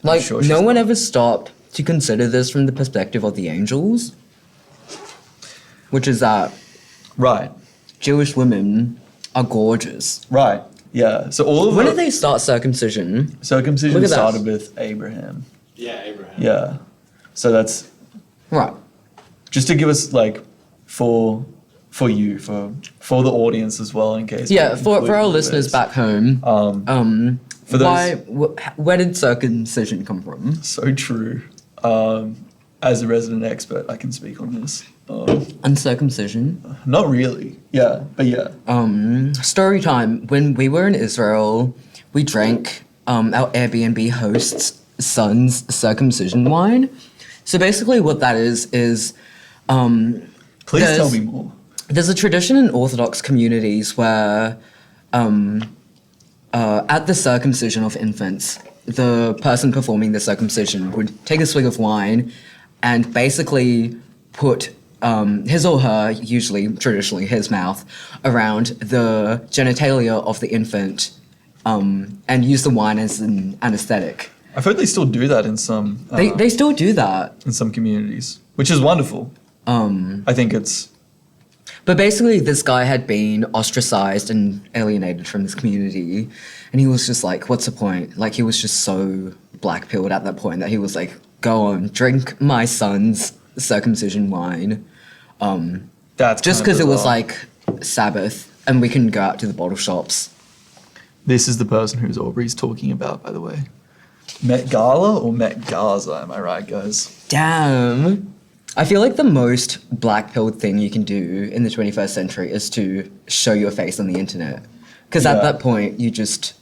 Like, sure no she's one not. ever stopped to consider this from the perspective of the angels, which is that Right. Jewish women are gorgeous. Right. Yeah. So all of When the did they start circumcision? circumcision Look at that. started with Abraham. Yeah, Abraham. Yeah. So that's Right. just to give us like for the audience as well, in case. Yeah, we for include our the listeners bits. back home, for those- where did circumcision come from? So true. As a resident expert, I can speak on this. Uncircumcision. Not really. Yeah, but yeah. Story time. When we were in Israel, we drank our Airbnb host's son's circumcision wine. So basically what that is Please tell there's- me more. there's a tradition in Orthodox communities where at the circumcision of infants, the person performing the circumcision would take a swig of wine and basically put his or her, usually, traditionally, his mouth, around the genitalia of the infant and use the wine as an anesthetic. I've heard they still do that in some They still do that. in some communities, which is wonderful. I think it's But basically, this guy had been ostracized and alienated from this community. And he was just like, what's the point? Like, he was just so black-pilled at that point that he was like, go on, drink my son's circumcision wine. that's Just kind because of it was bizarre. like Sabbath and we can go out to the bottle shops. This is the person who's Aubrey's talking about, by the way. Met Gala or Met Gaza? Am I right, guys? Damn. I feel like the most black-pilled thing you can do in the 21st century is to show your face on the internet. Because Yeah. at that point, you just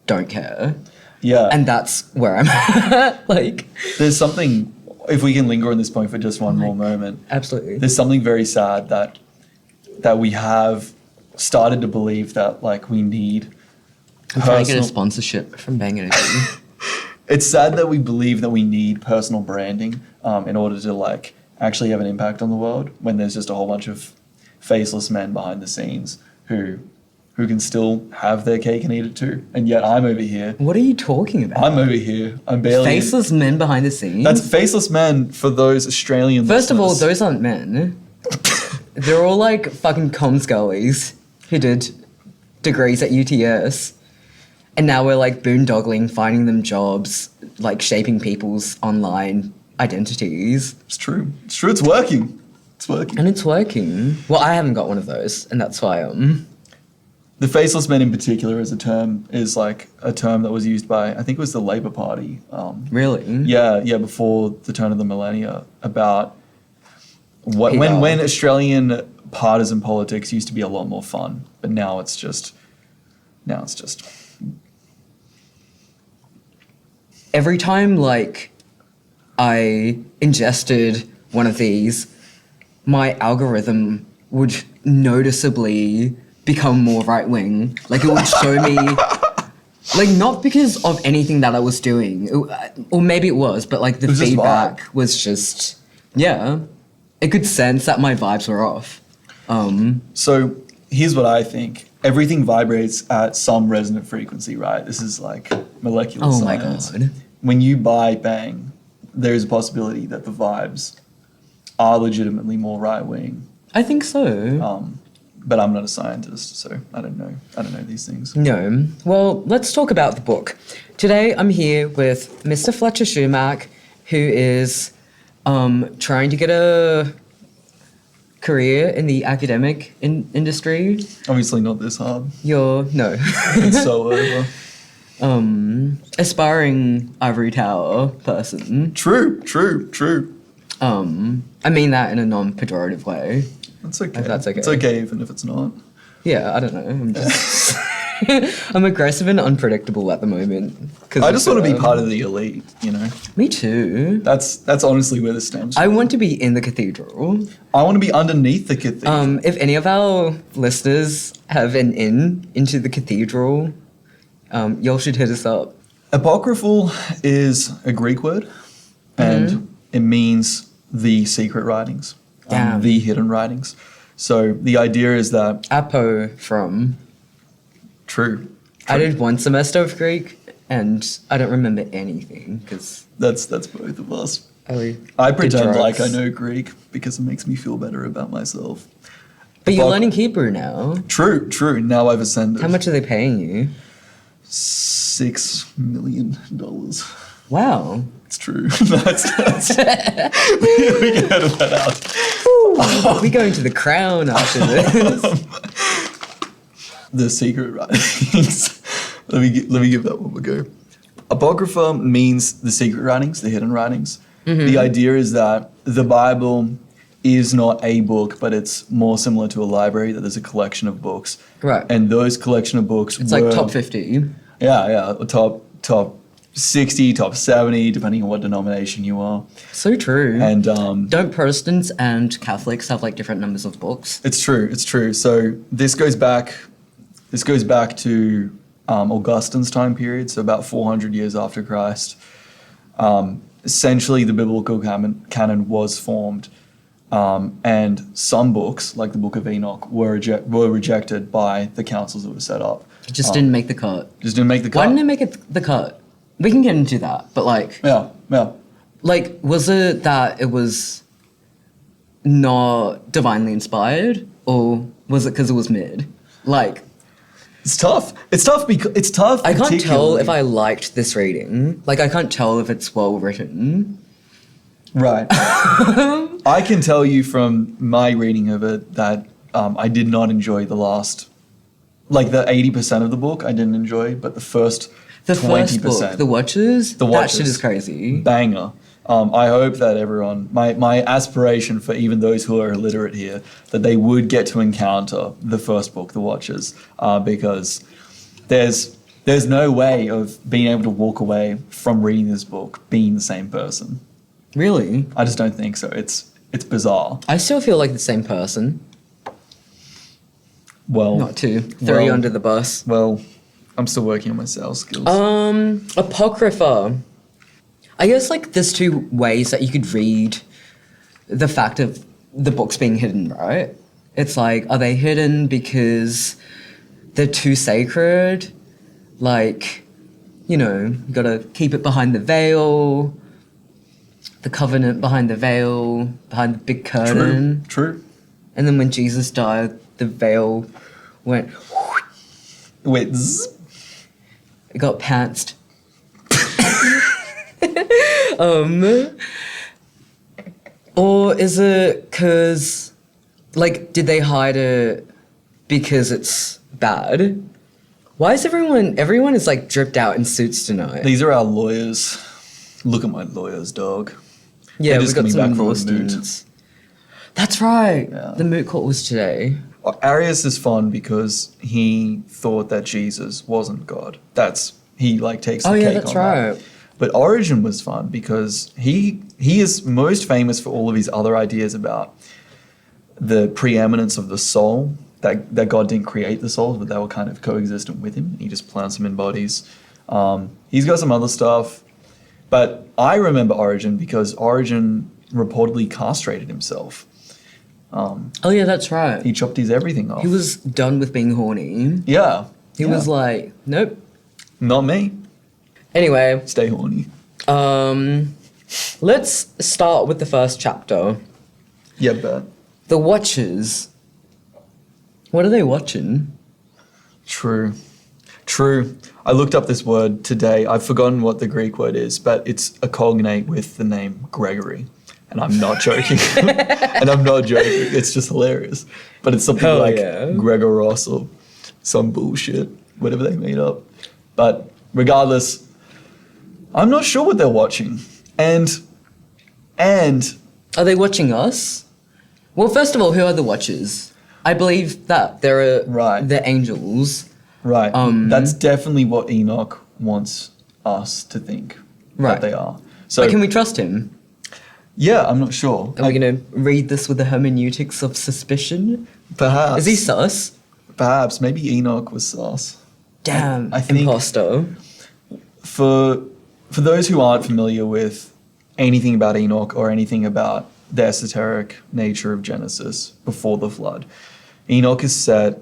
don't care. Yeah. And that's where I'm at. Like, There's something, if we can linger on this point for just one more moment, absolutely. there's something very sad that we have started to believe that like we need I'm trying to get a personal- sponsorship from Bang Energy. It's sad that we believe that we need personal branding in order to like actually have an impact on the world when there's just a whole bunch of faceless men behind the scenes who can still have their cake and eat it too. And yet I'm over here. What are you talking about? I'm over here. I'm barely Faceless men behind the scenes? That's faceless men for those Australian First of all, listeners. those aren't men. They're all like fucking comscullies who did degrees at UTS. And now we're like boondoggling, finding them jobs, like shaping people's online identities. It's true. It's true. It's working. It's working. And it's working. Well, I haven't got one of those, and that's why The faceless men in particular is like a term that was used by, I think it was the Labour Party. Really? Yeah, before the turn of the millennia, about what PR. when Australian partisan politics used to be a lot more fun, but now it's just Every time like I ingested one of these, my algorithm would noticeably become more right wing. Like it would show me, like not because of anything that I was doing, or maybe it was, but like the was just feedback was just, yeah, it could sense that my vibes were off. So here's what I think. Everything vibrates at some resonant frequency, right? This is like molecular Oh my science. God. When you buy Bang, there is a possibility that the vibes are legitimately more right wing. I think so. But I'm not a scientist, so I don't know these things. No. Well, let's talk about the book. Today I'm here with Mr. Fletcher Schumack, who is trying to get a career in the academic industry. Obviously not this hard. No. It's so over. Aspiring ivory tower person. True. I mean that in a non-pejorative way. That's okay. If that's okay. It's okay even if it's not. Yeah, I don't know. I'm just... I'm aggressive and unpredictable at the moment. I just want to be part of the elite, you know? Me too. That's honestly where this stems from. I want to be in the cathedral. I want to be underneath the cathedral. If any of our listeners have an into the cathedral, y'all should hit us up. Apocryphal is a Greek word, and it means the secret writings, Damn. the hidden writings. So the idea is that Apo from... true. I did one semester of Greek, and I don't remember anything because That's both of us. I I did pretend like drugs. I know Greek because it makes me feel better about myself. But you're But- learning Hebrew now. True. Now I've ascended. How much are they paying you? $6 million. Wow. It's true. That's we can edit that out. We going to the Crown after this. The secret writings. let me give that one a go. Apocrypha means the secret writings, the hidden writings. The idea is that the Bible is not a book, but it's more similar to a library, that there's a collection of books. Right. And those collection of books It's were... like top 50. Yeah, top 60, top 70, depending on what denomination you are. So true. And Don't Protestants and Catholics have like different numbers of books? it's true. So this goes back to Augustine's time period, so about 400 years after Christ. Essentially, the biblical canon was formed, and some books, like the Book of Enoch, were rejected by the councils that were set up. It just didn't make the cut. Just didn't make the cut. Why didn't it make the cut? We can get into that, but like, Yeah. like, was it that it was not divinely inspired, or was it because it was mid? Like, It's tough. It's tough because it's tough. I can't tell particularly- if I liked this reading. Like, I can't tell if it's well written. Right. I can tell you from my reading of it that I did not enjoy the last, like the 80% of the book I didn't enjoy, but the first The 20%. first book, The Watchers, The that Watchers. shit is crazy. Banger. I hope that everyone, my aspiration for even those who are illiterate here, that they would get to encounter the first book, The Watchers, because there's no way of being able to walk away from reading this book being the same person. Really? I just don't think so. It's bizarre. I still feel like the same person. Well, Not two. Throw you well- under the bus. Well, I'm still working on my sales skills. Apocrypha. I guess like there's two ways that you could read the fact of the books being hidden, right? It's like, are they hidden because they're too sacred? Like, you know, you gotta keep it behind the veil, the covenant behind the veil, behind the big curtain. True. And then when Jesus died, the veil went, Wait. Zzz. it got pantsed. Or is it because, like, did they hide it because it's bad? Why is everyone is like dripped out in suits tonight? These are our lawyers. Look at my lawyers, dog. Yeah, They're we just got coming some back from law a moot. students. That's right. Yeah. The moot court was today. Arius is fun because he thought that Jesus wasn't God. He like takes the Oh, cake yeah, that's on that. right. But Origen was fun because he is most famous for all of his other ideas about the preeminence of the soul, that God didn't create the souls, but they were kind of coexistent with him. He just plants them in bodies. He's got some other stuff. But I remember Origen because Origen reportedly castrated himself. Oh yeah, that's right. He chopped his everything off. He was done with being horny. Yeah. He was like, nope. Not me. Anyway, Stay horny. let's start with the first chapter. Yeah, bet. The Watchers. What are they watching? True. I looked up this word today. I've forgotten what the Greek word is, but it's a cognate with the name Gregory. And I'm not joking. It's just hilarious. But it's something Hell like yeah. Gregoros or some bullshit, whatever they made up. But regardless, I'm not sure what they're watching. And Are they watching us? Well, first of all, who are the Watchers? I believe that they're Right. the angels. right, Um, that's definitely what Enoch wants us to think Right. that they are. So But can we trust him? yeah, I'm not sure. Are we going to read this with the hermeneutics of suspicion? Perhaps. Is he sus? Perhaps. Maybe Enoch was sus. Damn, I think- imposter. For those who aren't familiar with anything about Enoch or anything about the esoteric nature of Genesis before the flood, Enoch is set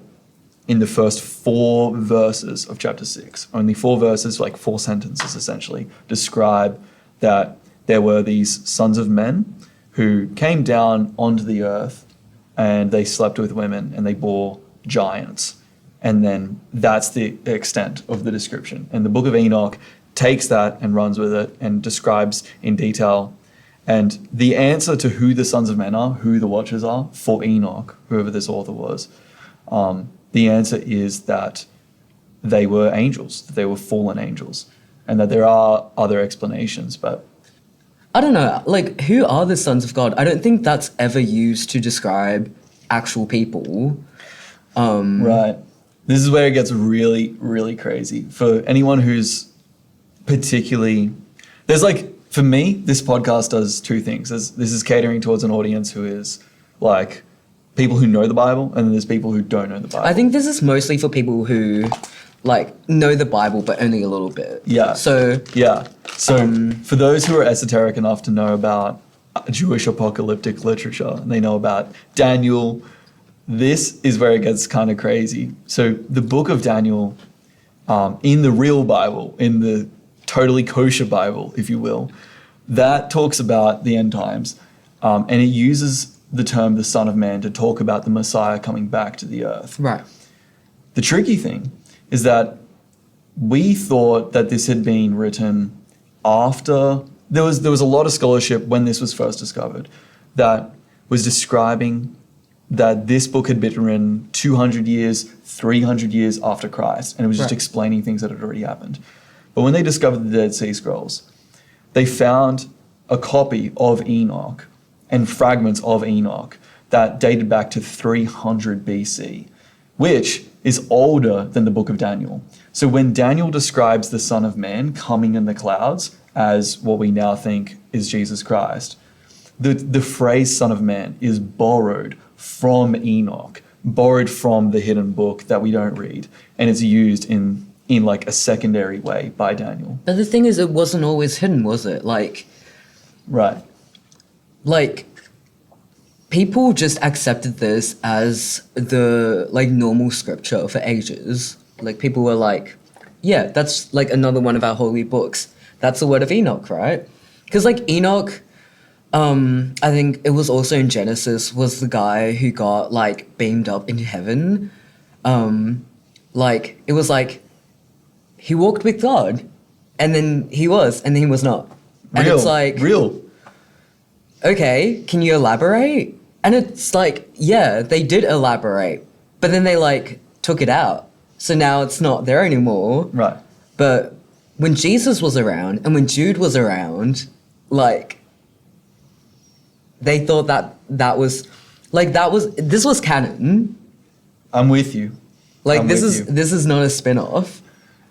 in the first 4 verses of chapter 6. Only 4 verses, like 4 sentences essentially, describe that there were these sons of men who came down onto the earth and they slept with women and they bore giants. And then that's the extent of the description. And the book of Enoch takes that and runs with it and describes in detail. And the answer to who the sons of men are, who the watchers are, for Enoch, whoever this author was, the answer is that they were angels, that they were fallen angels, and that there are other explanations, but... I don't know, like, who are the sons of God? I don't think that's ever used to describe actual people. Right. This is where it gets really, really crazy. For anyone who's particularly... There's like, for me, this podcast does 2 things. This is catering towards an audience who is like people who know the Bible, and then there's people who don't know the Bible. I think this is mostly for people who like know the Bible, but only a little bit. Yeah. So for those who are esoteric enough to know about Jewish apocalyptic literature, and they know about Daniel, this is where it gets kind of crazy. So the book of Daniel, in the real Bible, in the totally kosher Bible, if you will, that talks about the end times, and it uses the term the Son of Man to talk about the Messiah coming back to the earth. Right. The tricky thing is that we thought that this had been written after... There was a lot of scholarship when this was first discovered that was describing that this book had been written 200 years, 300 years after Christ, and it was just explaining things that had already happened. But when they discovered the Dead Sea Scrolls, they found a copy of Enoch and fragments of Enoch that dated back to 300 BC, which is older than the book of Daniel. So when Daniel describes the Son of Man coming in the clouds as what we now think is Jesus Christ, the phrase Son of Man is borrowed from Enoch, borrowed from the hidden book that we don't read, and it's used in like a secondary way by Daniel. But the thing is, it wasn't always hidden, was it? Right. Like, people just accepted this as the, like, normal scripture for ages. Like, people were like, yeah, that's, like, another one of our holy books. That's the word of Enoch, right? Because, like, Enoch, I think it was also in Genesis, was the guy who got, like, beamed up into heaven. Like, it was like, he walked with God, and then he was, and then he was not. And it's like... Real. Okay, can you elaborate? And it's like, yeah, they did elaborate, but then they, like, took it out. So now it's not there anymore. Right. But when Jesus was around and when Jude was around, like, they thought this was canon. I'm with you. Like, this is not a spin-off.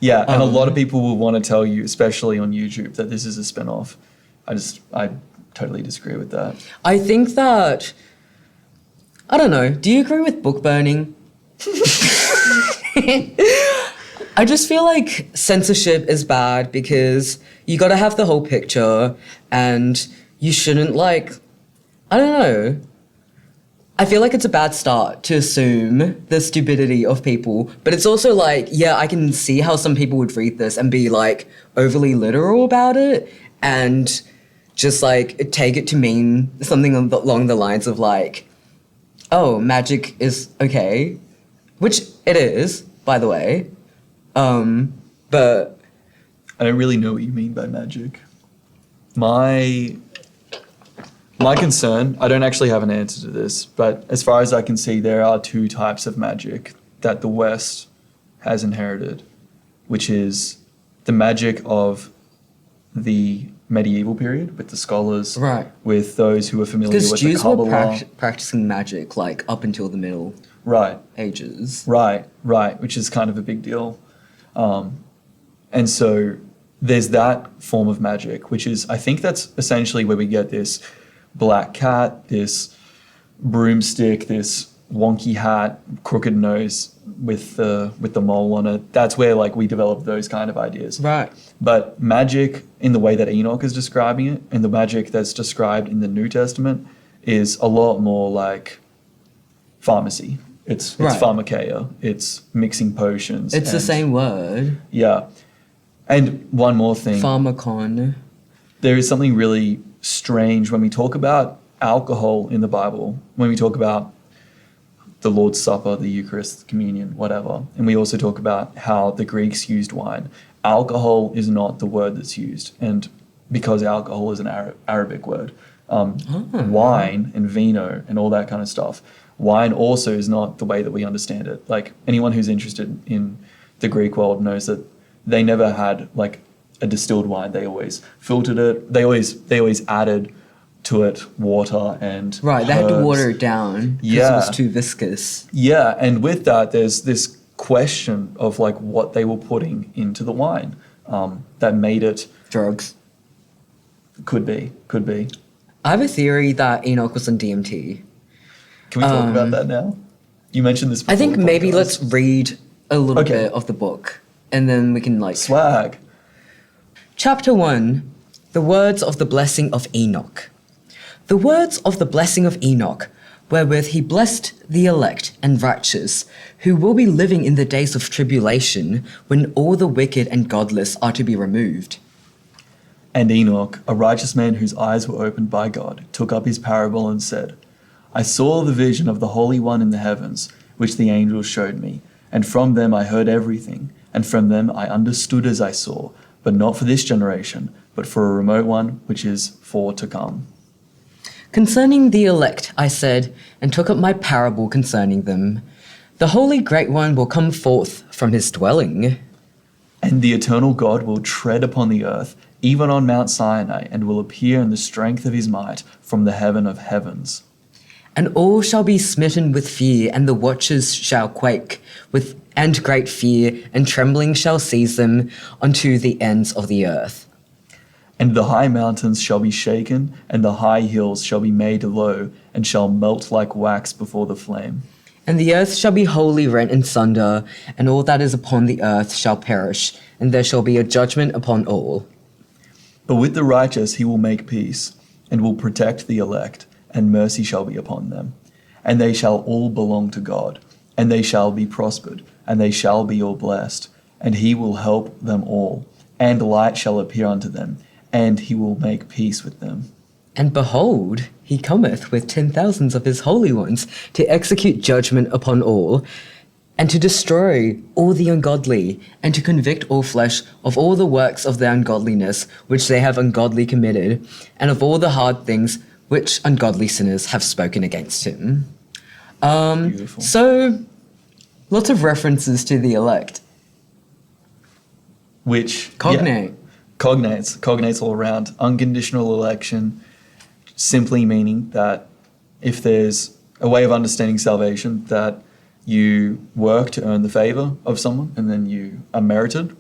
Yeah, and a lot of people will want to tell you, especially on YouTube, that this is a spin-off. I totally disagree with that. I think that, I don't know, do you agree with book burning? I just feel like censorship is bad because you gotta have the whole picture and you shouldn't, like, I don't know. I feel like it's a bad start to assume the stupidity of people, but it's also like, yeah, I can see how some people would read this and be like overly literal about it and just like take it to mean something along the lines of like, oh, magic is okay, which it is, by the way. But I don't really know what you mean by magic. My concern, I don't actually have an answer to this, but as far as I can see, there are 2 types of magic that the West has inherited, which is the magic of the medieval period with the scholars, right, with those who are familiar with Jews the Kabbalah. were practicing magic like up until the Middle Ages. Right, which is kind of a big deal. And so there's that form of magic, which is, I think that's essentially where we get this black cat, this broomstick, this wonky hat, crooked nose with the mole on it. That's where like we develop those kind of ideas. Right. But magic in the way that Enoch is describing it, and the magic that's described in the New Testament, is a lot more like pharmacy. It's Right. pharmakeia. It's mixing potions. It's the and- same word. Yeah. And one more thing. Pharmacon. There is something really strange when we talk about alcohol in the Bible, when we talk about the Lord's Supper, the Eucharist, communion, whatever. And we also talk about how the Greeks used wine. Alcohol is not the word that's used. And because alcohol is an Arabic word, wine and vino and all that kind of stuff, wine also is not the way that we understand it. Like anyone who's interested in the Greek world knows that they never had like a distilled wine. They always filtered it. They always added to it water and Right, they had to herbs. water it down because it Yeah. was too viscous. Yeah, and with that, there's this question of like what they were putting into the wine that made it. Drugs. Could be. I have a theory that Enoch was on DMT. Can we talk about that now? You mentioned this before. I think the maybe podcast. let's read a little Okay. bit of the book and then we can like... Swag. Chapter 1, The Words of the Blessing of Enoch. The words of the blessing of Enoch, wherewith he blessed the elect and righteous, who will be living in the days of tribulation, when all the wicked and godless are to be removed. And Enoch, a righteous man whose eyes were opened by God, took up his parable and said, I saw the vision of the Holy One in the heavens, which the angels showed me, and from them I heard everything, and from them I understood as I saw, but not for this generation, but for a remote one which is for to come. Concerning the elect, I said, and took up my parable concerning them. The Holy Great One will come forth from his dwelling. And the eternal God will tread upon the earth, even on Mount Sinai, and will appear in the strength of his might from the heaven of heavens. And all shall be smitten with fear, and the watchers shall quake, and great fear, and trembling shall seize them unto the ends of the earth. And the high mountains shall be shaken, and the high hills shall be made low, and shall melt like wax before the flame. And the earth shall be wholly rent in sunder, and all that is upon the earth shall perish, and there shall be a judgment upon all. But with the righteous he will make peace, and will protect the elect, and mercy shall be upon them. And they shall all belong to God, and they shall be prospered, and they shall be all blessed, and he will help them all, and light shall appear unto them, and he will make peace with them. And behold, he cometh with 10,000s of his holy ones to execute judgment upon all, and to destroy all the ungodly, and to convict all flesh of all the works of their ungodliness which they have ungodly committed, and of all the hard things which ungodly sinners have spoken against him. Beautiful. So, lots of references to the elect. Which Cognate. Cognates all around. Unconditional election, simply meaning that if there's a way of understanding salvation, that you work to earn the favor of someone, and then you are merited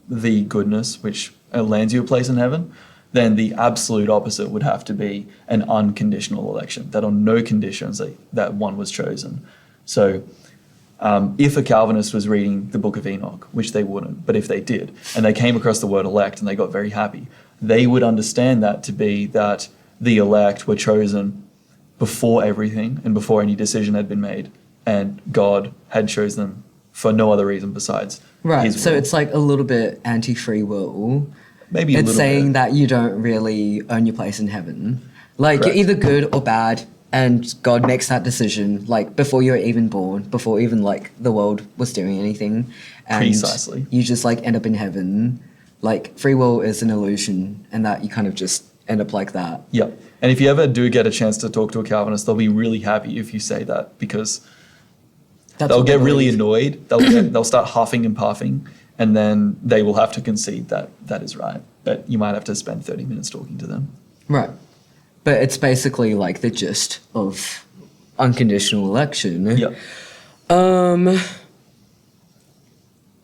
the goodness which lands you a place in heaven, then the absolute opposite would have to be an unconditional election, that on no conditions that one was chosen. So if a Calvinist was reading the Book of Enoch, which they wouldn't, but if they did, and they came across the word elect and they got very happy, they would understand that to be that the elect were chosen before everything and before any decision had been made, and God had chosen them for no other reason besides Right, his so will. it's like a little bit anti-free will. Maybe a It's little saying bit. that you don't really earn your place in heaven. Like, Correct. you're either good or bad, and God makes that decision, like, before you're even born, before even, like, the world was doing anything. And Precisely. you just, like, end up in heaven. Like, free will is an illusion, and that you kind of just end up like that. Yeah. And if you ever do get a chance to talk to a Calvinist, they'll be really happy if you say that, because That's they'll what they get really believe. annoyed. They'll start huffing and puffing, and then they will have to concede that that is right. But you might have to spend 30 minutes talking to them. Right. But it's basically, like, the gist of unconditional election. Yeah.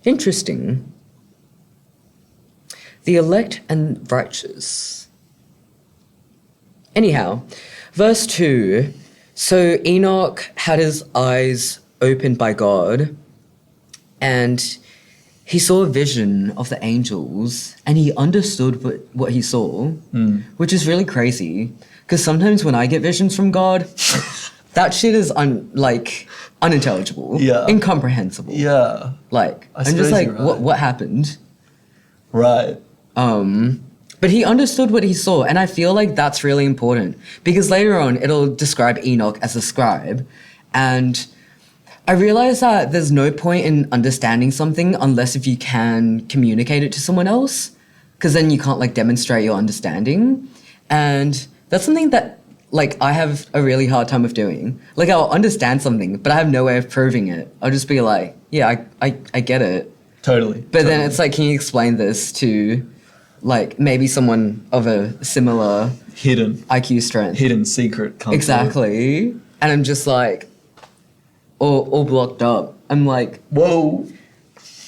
Interesting. The elect and righteous. Anyhow, verse 2. So Enoch had his eyes opened by God, and he saw a vision of the angels, and he understood what he saw, which is really crazy. Because sometimes when I get visions from God, that shit is unintelligible. Yeah. Incomprehensible. Yeah. Like, I I'm just suppose like, you're right. what happened? Right. But he understood what he saw, and I feel like that's really important because later on it'll describe Enoch as a scribe, and I realize that there's no point in understanding something unless if you can communicate it to someone else, because then you can't like demonstrate your understanding, and that's something that like I have a really hard time of doing. Like I'll understand something, but I have no way of proving it. I'll just be like, yeah, I get it. Totally. But then it's like, can you explain this to, like, maybe someone of a similar hidden IQ strength? secret concept. Exactly. And I'm just like, all blocked up. I'm like, Whoa.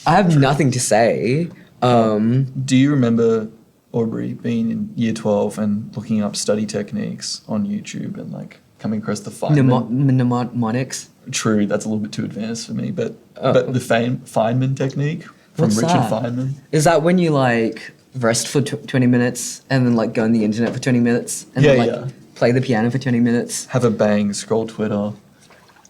I have nothing to say. Do you remember, Aubrey, being in year 12 and looking up study techniques on YouTube and like coming across the Feynman? Mnemonics? True, that's a little bit too advanced for me, but the Feynman technique from What's Richard that? Feynman. Is that when you like rest for 20 minutes and then like go on the internet for 20 minutes and then like play the piano for 20 minutes? Have a bang, scroll Twitter.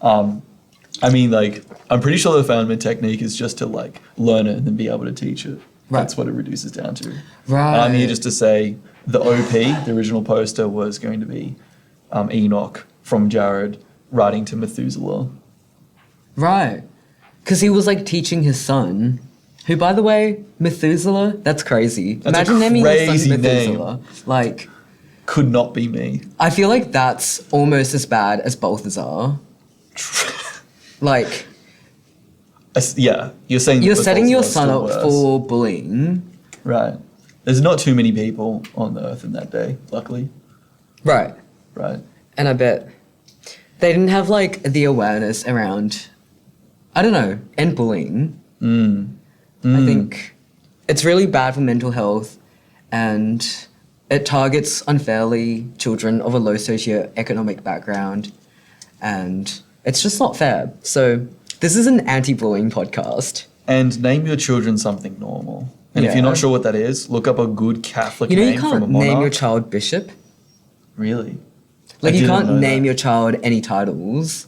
I mean, like, I'm pretty sure the Feynman technique is just to like learn it and then be able to teach it. Right. That's what it reduces down to. Right. I'm here just to say the OP, the original poster, was going to be Enoch from Jared writing to Methuselah. Right. Because he was like teaching his son, who, by the way, Methuselah, that's crazy. That's Imagine a naming your son crazy Methuselah. Like, Could not be me. I feel like that's almost as bad as Balthazar. Like, Yeah, you're saying you're that setting your Balthazar's son still up worse. for bullying. Right. There's not too many people on Earth in that day, luckily. Right. Right. And I bet they didn't have like the awareness around, I don't know, end bullying. I think it's really bad for mental health and it targets unfairly children of a low socioeconomic background and it's just not fair. So this is an anti-bullying podcast. And name your children something normal. And if Yeah. you're not sure what that is, look up a good Catholic You know, name you from a can't monarch. name your child bishop. Really? Like I you didn't can't know name that. your child any titles,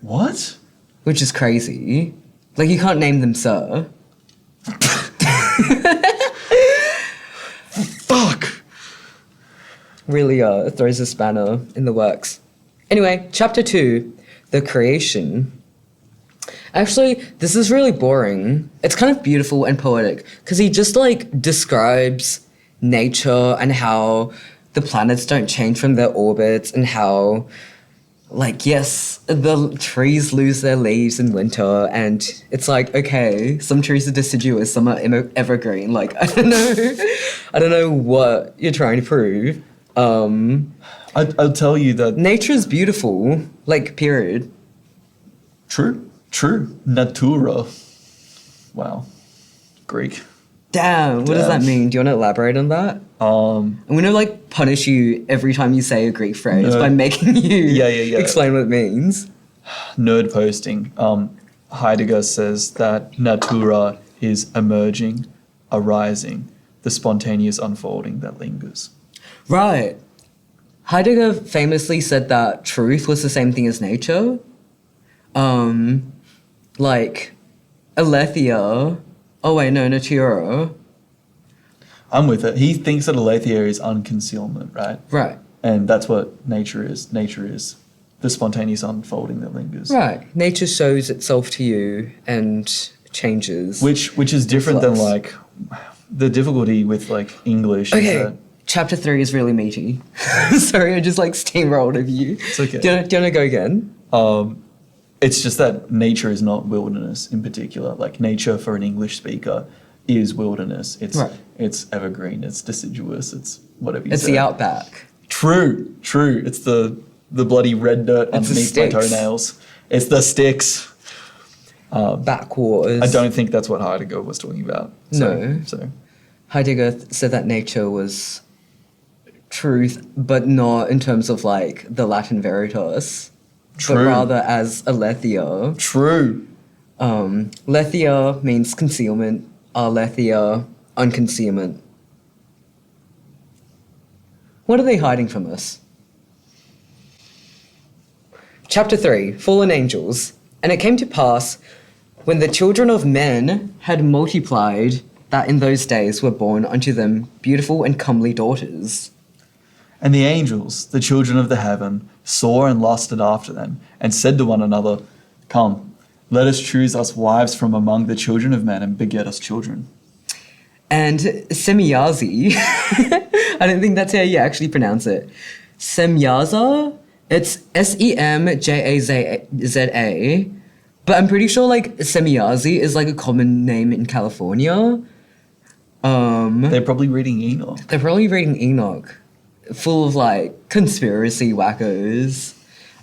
What? which is crazy. Like you can't name them sir. Fuck! Really throws a spanner in the works. Anyway, chapter 2, the creation. Actually, this is really boring. It's kind of beautiful and poetic because he just like describes nature and how the planets don't change from their orbits and how, like, yes, the trees lose their leaves in winter and it's like, okay, some trees are deciduous, some are evergreen. Like, I don't know what you're trying to prove. I'll tell you that... Nature is beautiful, like, period. True. Natura. Wow. Greek. Damn, what does that Damn. mean? Do you want to elaborate on that? I'm gonna like punish you every time you say a Greek phrase No. by making you Yeah. explain what it means. Nerd posting. Heidegger says that natura is emerging, arising, the spontaneous unfolding that lingers. Right. Heidegger famously said that truth was the same thing as nature. Like, aletheia. Oh wait, no, natura. I'm with it. He thinks that aletheia is unconcealment, right? Right. And that's what nature is. Nature is the spontaneous unfolding that lingers. Right. Nature shows itself to you and changes. Which is different than Flux. like the difficulty with like English. Is Okay, that chapter 3 is really meaty. Sorry, I just like steamrolled of you. It's okay. Do you want to go again? It's just that nature is not wilderness in particular. Like nature for an English speaker is wilderness. It's Right. it's evergreen. It's deciduous. It's whatever you It's say. the outback. True. It's the bloody red dirt It's the underneath my sticks. toenails. It's the sticks. Backwaters. I don't think that's what Heidegger was talking about. No. So Heidegger said that nature was truth, but not in terms of like the Latin veritas, but True. rather as aletheia. true. Letheia means concealment, aletheia, unconcealment. What are they hiding from us? Chapter 3, Fallen Angels. And it came to pass, when the children of men had multiplied, that in those days were born unto them beautiful and comely daughters. And the angels, the children of the heaven, saw and lusted after them, and said to one another, Come, let us choose us wives from among the children of men, and beget us children. And Semyazi, I don't think that's how you actually pronounce it. Semyaza, it's Semjaza, but I'm pretty sure like Semyazi is like a common name in California. They're probably reading Enoch. They're probably reading Enoch, full of like conspiracy wackos.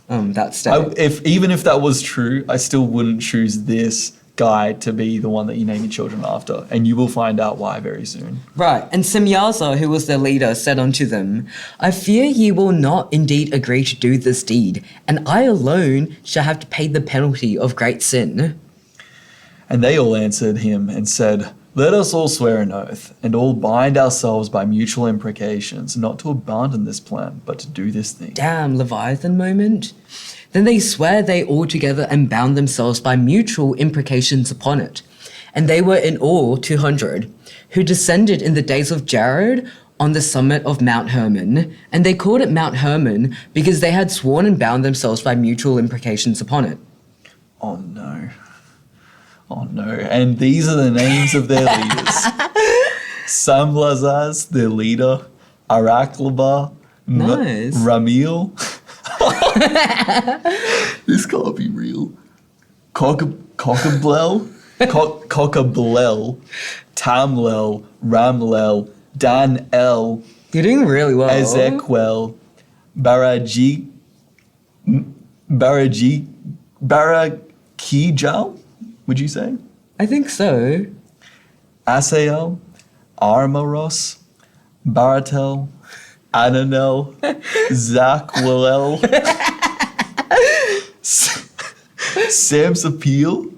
That stuff. Even if that was true, I still wouldn't choose this guy to be the one that you name your children after, and you will find out why very soon. Right, and Semyaza, who was their leader, said unto them, I fear ye will not indeed agree to do this deed, and I alone shall have to pay the penalty of great sin. And they all answered him and said, Let us all swear an oath, and all bind ourselves by mutual imprecations, not to abandon this plan, but to do this thing. Damn, Leviathan moment. Then they sware they all together and bound themselves by mutual imprecations upon it. And they were in all 200, who descended in the days of Jared on the summit of Mount Hermon. And they called it Mount Hermon because they had sworn and bound themselves by mutual imprecations upon it. Oh no. Oh no. And these are the names of their leaders. Samblazaz, their leader. Araklaba. Nice. Ramil. This can't be real. Cockablel, Tamlel, Ramlel, Dan-El, You're doing really well. Ezequiel, Barakijal, would you say? I think so. Asael, Armaros, Baratel, Ananel, Zakwalel, Samsapil,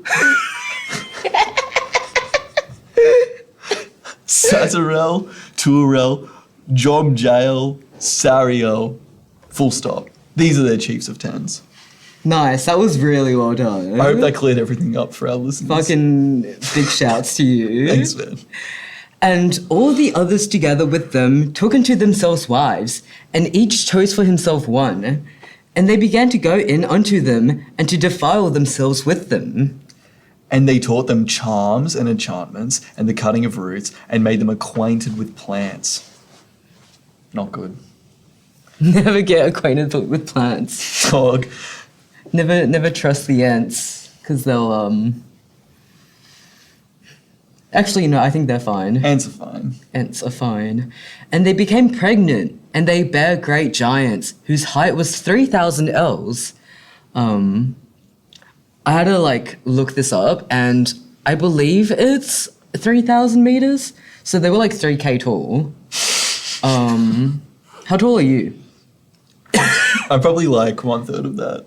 Sazarel, Tuarel, Jomjael, Sariel, full stop. These are their chiefs of tens. Nice, that was really well done. I hope that cleared everything up for our listeners. Fucking big shouts to you. Thanks, man. And all the others together with them took unto themselves wives, and each chose for himself one. And they began to go in unto them, and to defile themselves with them. And they taught them charms and enchantments, and the cutting of roots, and made them acquainted with plants. Not good. Never get acquainted with plants. Dog. Never trust the ants, because they'll, Actually, no, I think they're fine. Ants are fine. Ants are fine. And they became pregnant, and they bare great giants, whose height was 3,000 ells. I had to, look this up, and I believe it's 3,000 meters. So they were, 3K tall. How tall are you? I'm probably, 1/3 of that.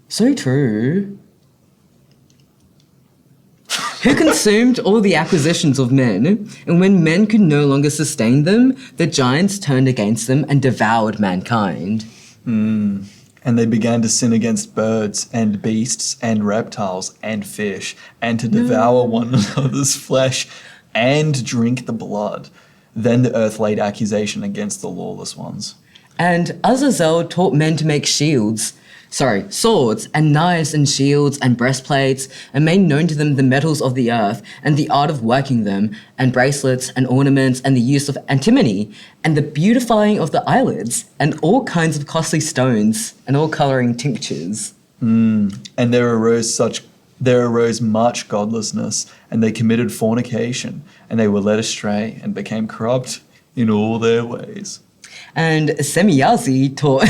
So true. Who consumed all the acquisitions of men, and when men could no longer sustain them, the giants turned against them and devoured mankind. And they began to sin against birds and beasts and reptiles and fish, and to devour one another's flesh and drink the blood. Then the earth laid accusation against the lawless ones. And Azazel taught men to make swords and knives and shields and breastplates, and made known to them the metals of the earth and the art of working them, and bracelets and ornaments and the use of antimony and the beautifying of the eyelids and all kinds of costly stones and all colouring tinctures. And there arose much godlessness, and they committed fornication, and they were led astray and became corrupt in all their ways. And Semyazi taught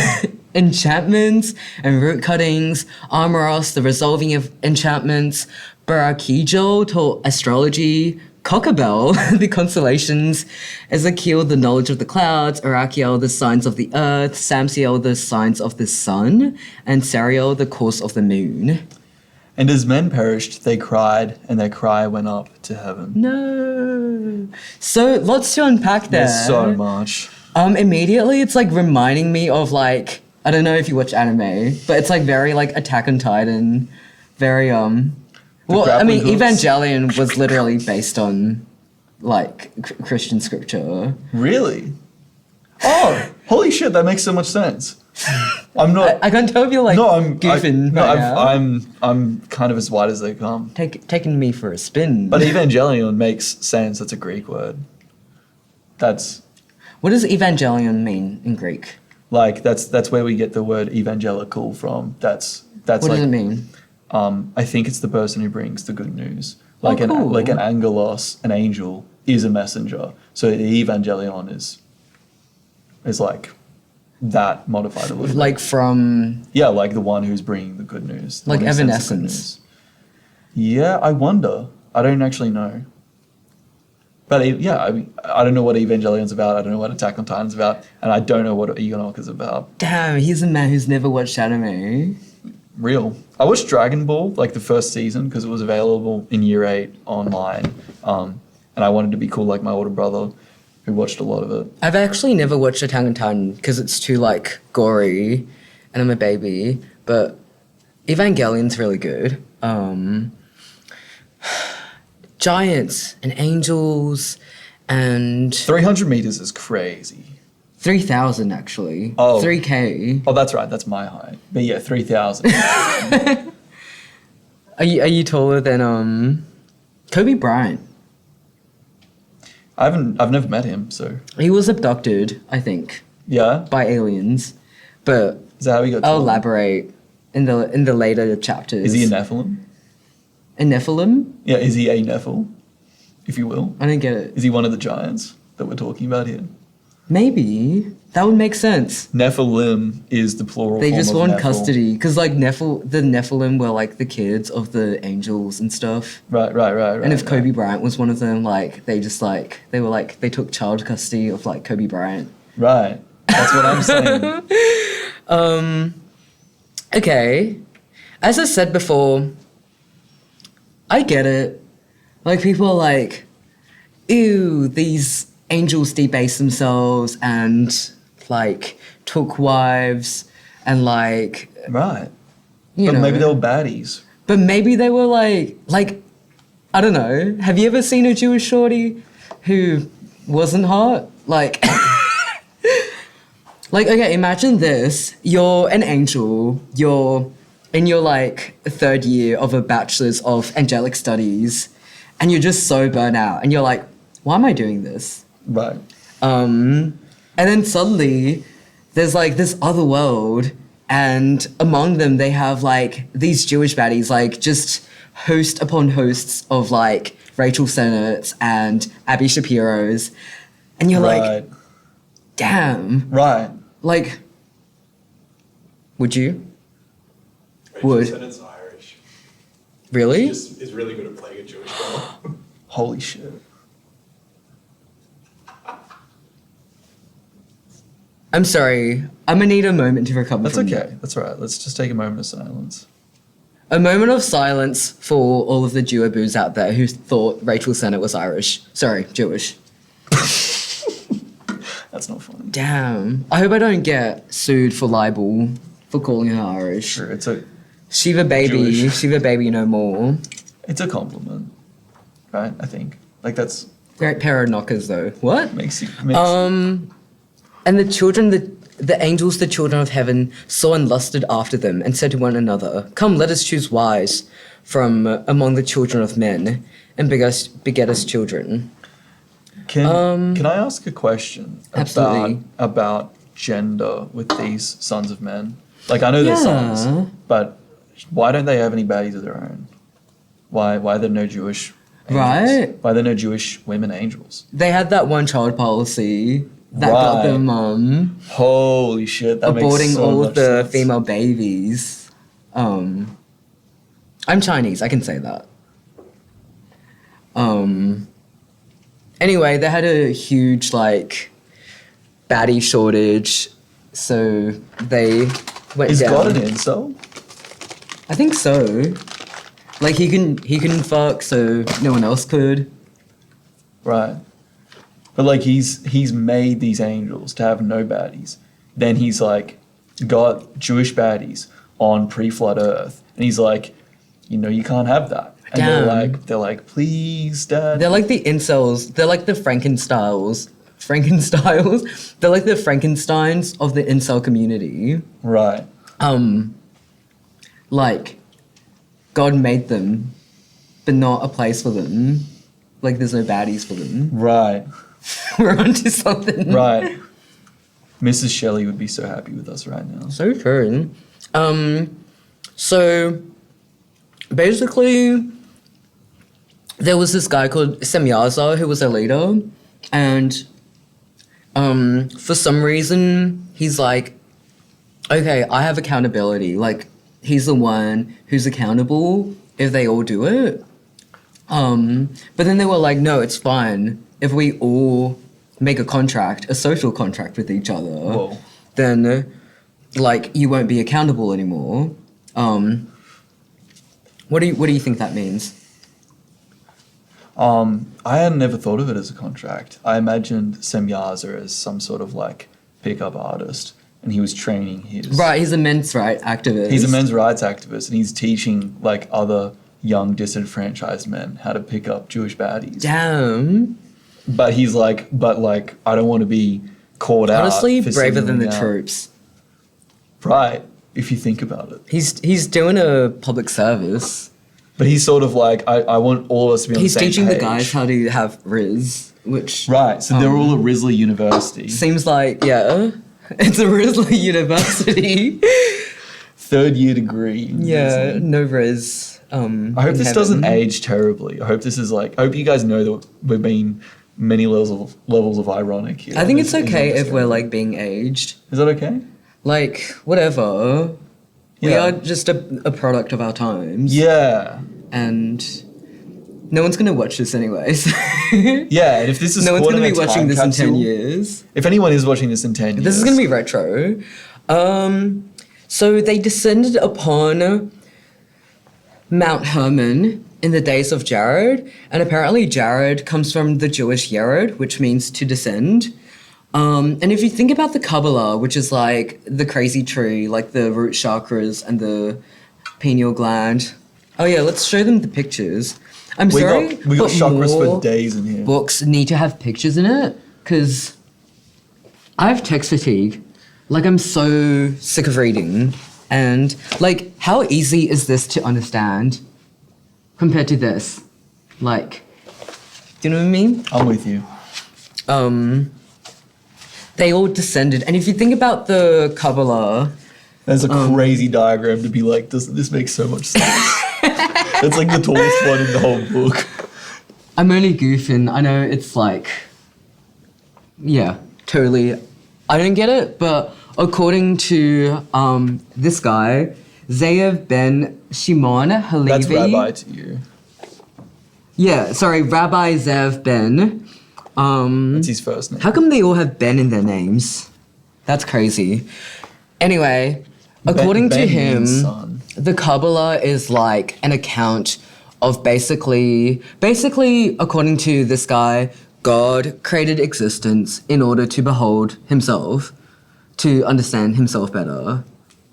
enchantments and root cuttings, Amoros, the resolving of enchantments, Barakijal taught astrology, Cockabel, the constellations, Ezekiel, the knowledge of the clouds, Arakiel, the signs of the earth, Samsiel, the signs of the sun, and Sariel, the course of the moon. And as men perished, they cried, and their cry went up to heaven. No. So lots to unpack there. There's so much. Immediately it's reminding me of I don't know if you watch anime, but it's like very like Attack on Titan, very well, I mean, grappling hooks? Evangelion was literally based on like Christian scripture. Really? Oh, holy shit! That makes so much sense. I'm not. I can't tell if you're like goofing right now. I'm kind of as white as they come. Taking me for a spin. But Evangelion makes sense. That's a Greek word. What does Evangelion mean in Greek? Like that's where we get the word evangelical from. That's What like does it mean? I think it's the person who brings the good news. Oh, Like cool. like an angelos, an angel, is a messenger. So the evangelion is like that modified a little bit. Like from Yeah, like the one who's bringing the good news. the Like one who sends the good Evanescence. news. Yeah, I wonder. I don't actually know. But I don't know what Evangelion's about. I don't know what Attack on Titan's about, and I don't know what Enoch is about. damn, he's a man who's never watched anime. Real. I watched Dragon Ball like the first season because it was available in year 8 online, and I wanted to be cool like my older brother, who watched a lot of it. I've actually never watched Attack on Titan because it's too like gory, and I'm a baby. But Evangelion's really good. Giants and angels and 300 meters is crazy. 3,000 actually. Oh. 3K. Oh, that's right. That's my height. But yeah, 3,000. Are you taller than Kobe Bryant? I've never met him, so He was abducted, I think, yeah. by aliens. But Is that how he got? I'll taller? elaborate in the later chapters. Is he a Nephilim? A Nephilim? Yeah, is he a Nephil, if you will? I don't get it. Is he one of the giants that we're talking about here? Maybe that would make sense. Nephilim is the plural They form just of want Nephil. custody because like the Nephilim were like the kids of the angels and stuff. Right. And if right. Kobe Bryant was one of them, like they took child custody of like Kobe Bryant. Right. That's what I'm saying. Okay, as I said before, I get it. Like people are like, ew, these angels debase themselves and like took wives and like Right. you But know. maybe they were baddies. But maybe they were like I don't know. Have you ever seen a Jewish shorty who wasn't hot? Like like okay, imagine this. You're an angel. You're in your like 3rd year of a bachelor's of angelic studies and you're just so burnt out and you're like, why am I doing this? Right. And then suddenly there's like this other world and among them they have like these Jewish baddies, like just host upon hosts of like Rachel Sennett's and Abby Shapiro's. And you're like, damn. Right. Like, would you? Rachel Would. Sennett's Irish. Really? She just is really good at playing a Jewish girl. Holy shit. I'm sorry. I'm gonna need a moment to recover That's from okay. That's all right. Let's just take a moment of silence. A moment of silence for all of the Jewaboos out there who thought Rachel Sennett was Irish. Sorry, Jewish. That's not funny. Damn. I hope I don't get sued for libel for calling her Irish. Sure, it's a Shiva baby, Jewish. Shiva baby no more. compliment, right? I think like that's Great pair of knockers though. What? makes And the children, the angels, the children of heaven, saw and lusted after them, and said to one another, "Come, let us choose wives from among the children of men, and beget us children." Can I ask a question Absolutely. about gender with these sons of men? Like I know they're sons, but why don't they have any baddies of their own? Why are there no Jewish angels? Right. Why are there no Jewish women angels? They had that one child policy that got Right. them Holy shit, that makes aborting so all much of the sense. female babies. I'm Chinese, I can say that. Anyway, they had a huge like baddie shortage, so they went Is down. God an incel? I think so. Like he can fuck, so no one else could. Right. But like he's made these angels to have no baddies. Then he's like got Jewish baddies on pre-flood Earth, and he's like, you can't have that. And Damn. they're like, please, Dad. They're like the incels. They're like the Frankenstyles. They're like the Frankensteins of the incel community. Right. Like, God made them, but not a place for them. Like, there's no baddies for them. Right. We're onto something. Right. Mrs. Shelley would be so happy with us right now. So true. So basically, there was this guy called Semyaza who was a leader, and for some reason he's like, okay, I have accountability. Like, he's the one who's accountable if they all do it. But then they were like, no, it's fine if we all make a contract, a social contract with each other. Whoa. Then, like, you won't be accountable anymore. What do you think that means? I had never thought of it as a contract. I imagined Semyaza as some sort of like pickup artist, and he was training his. Right, he's a men's rights activist. He's a men's rights activist, and he's teaching like other young disenfranchised men how to pick up Jewish baddies. Damn. But he's like, I don't want to be caught out. Honestly, for braver than singling the out. troops. Right, if you think about it. He's doing a public service. But he's sort of like, I want all of us to be on He's the same teaching page. the guys how to have Riz, which Right, so they're all at Risley University. seems like, yeah, it's a Risley University. 3rd year degree. in Yeah, Risley. no Riz. I hope in this heaven. doesn't age terribly. I hope this is like, I hope you guys know that we're being many levels of ironic here. I think in it's this okay if discussion. we're like being aged. Is that okay? Like, whatever. We Yeah. are just a product of our times. Yeah. And no one's going to watch this anyways. Yeah, and if this is No one's caught going to in be a watching time this in 10 capsule- years. If anyone is watching this in 10 years. This is going to be retro. So they descended upon Mount Hermon in the days of Jared, and apparently Jared comes from the Jewish Yared, which means to descend. And if you think about the Kabbalah, which is like the crazy tree, like the root chakras and the pineal gland. Oh yeah, let's show them the pictures. I'm we sorry, got but chakras more for days in here. books need to have pictures in it, because I have text fatigue. Like, I'm so sick of reading. And, like, how easy is this to understand compared to this? Like, do you know what I mean? I'm with you. They all descended. And if you think about the Kabbalah, There's a crazy diagram to be like, doesn't this make so much sense? It's like the tallest one in the whole book. I'm only goofing. I know it's like, yeah, totally. I don't get it, but according to this guy, Ze'ev ben Shimon Halevi. That's rabbi to you. Yeah, sorry, Rabbi Zev Ben. That's his first name. How come they all have Ben in their names? That's crazy. Anyway, according to Ben him, means son. the Kabbalah is like an account of basically, according to this guy, God created existence in order to behold himself, to understand himself better.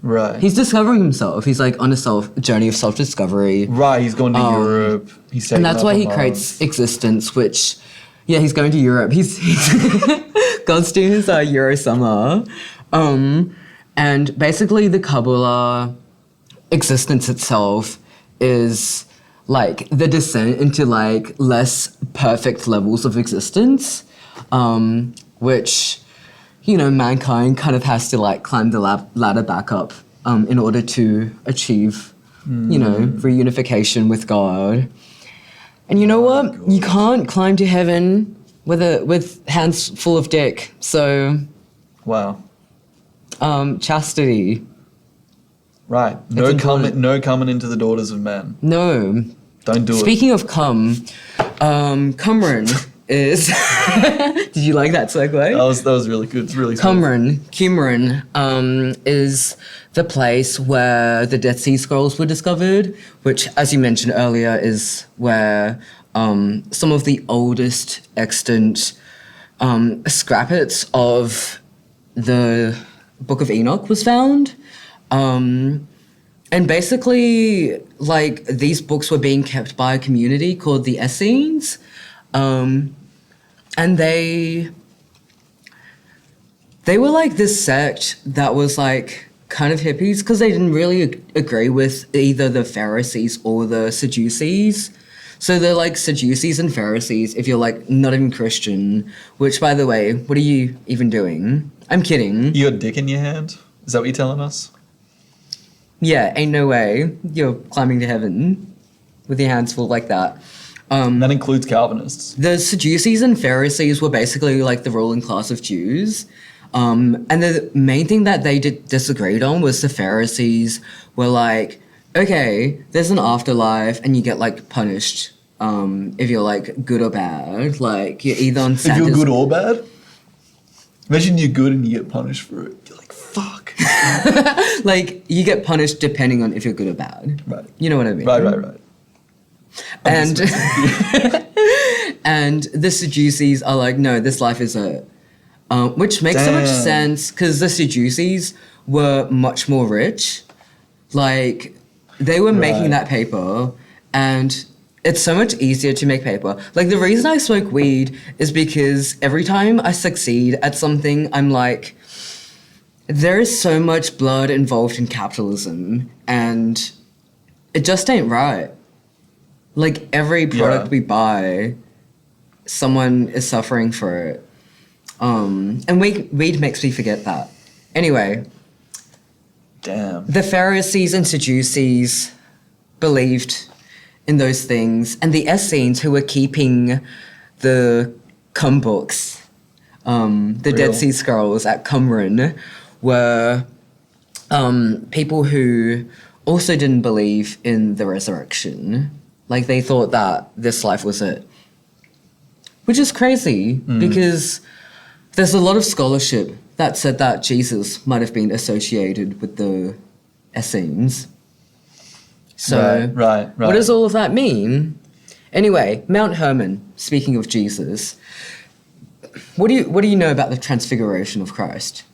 Right. He's discovering himself. He's like on a journey of self-discovery. Right, he's gone to Europe. He's And taken that's up why a he month. creates existence, which, yeah, he's going to Europe. He's God's doing his Euro summer. And basically the Kabbalah existence itself is like the descent into like less perfect levels of existence, which, you know, mankind kind of has to like climb the ladder back up in order to achieve, you know, reunification with God. And you know what? You can't climb to heaven with hands full of dick. So, Wow. chastity. Right. important. No coming into the daughters of men. No. Don't do it. Speaking of Qumran is. Did you like that segue? That was really good. It's really smooth. Qumran is the place where the Dead Sea Scrolls were discovered, which, as you mentioned earlier, is where some of the oldest extant scrappets of the Book of Enoch was found. And basically, like, these books were being kept by a community called the Essenes. And they were like this sect that was like kind of hippies because they didn't really agree with either the Pharisees or the Sadducees. So they're like Sadducees and Pharisees if you're like not even Christian, which, by the way, what are you even doing? I'm kidding. You got a dick in your hand? Is that what you're telling us? Yeah, ain't no way you're climbing to heaven with your hands full like that. That includes Calvinists. The Sadducees and Pharisees were basically like the ruling class of Jews. And the main thing that they disagreed on was the Pharisees were like, okay, there's an afterlife and you get like punished if you're like good or bad. Like you're either on If Santa's... you're good or bad? Imagine you're good and you get punished for it. You're like, fuck. Like you get punished depending on if you're good or bad. Right. You know what I mean? Right. And and the Sadducees are like, no, this life is a... which makes so much Damn. sense because the Sadducees were much more rich. Like, they were making Right. that paper and it's so much easier to make paper. Like, the reason I smoke weed is because every time I succeed at something, I'm like, there is so much blood involved in capitalism and it just ain't right. Like, every product we buy, someone is suffering for it. And weed makes me forget that. Anyway, Damn. the Pharisees and Sadducees believed in those things, and the Essenes, who were keeping the cum books, the Dead Real. Sea Scrolls at Qumran, were people who also didn't believe in the resurrection. Like, they thought that this life was it. Which is crazy, because there's a lot of scholarship that said that Jesus might have been associated with the Essenes. So, Right. what does all of that mean? Anyway, Mount Hermon, speaking of Jesus, what do you know about the transfiguration of Christ?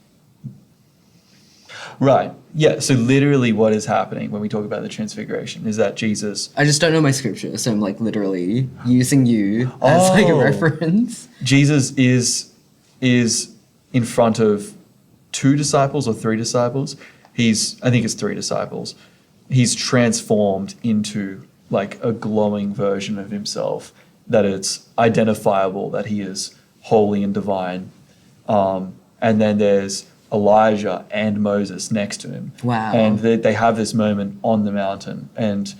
Right. Yeah, so literally what is happening when we talk about the transfiguration is that Jesus I just don't know my scripture, so I'm like literally using you as like a Oh. reference. Jesus is in front of 2 disciples or 3 disciples. I think it's 3 disciples. He's transformed into like a glowing version of himself that it's identifiable that he is holy and divine. And then there's Elijah and Moses next to him. Wow. And they have this moment on the mountain. And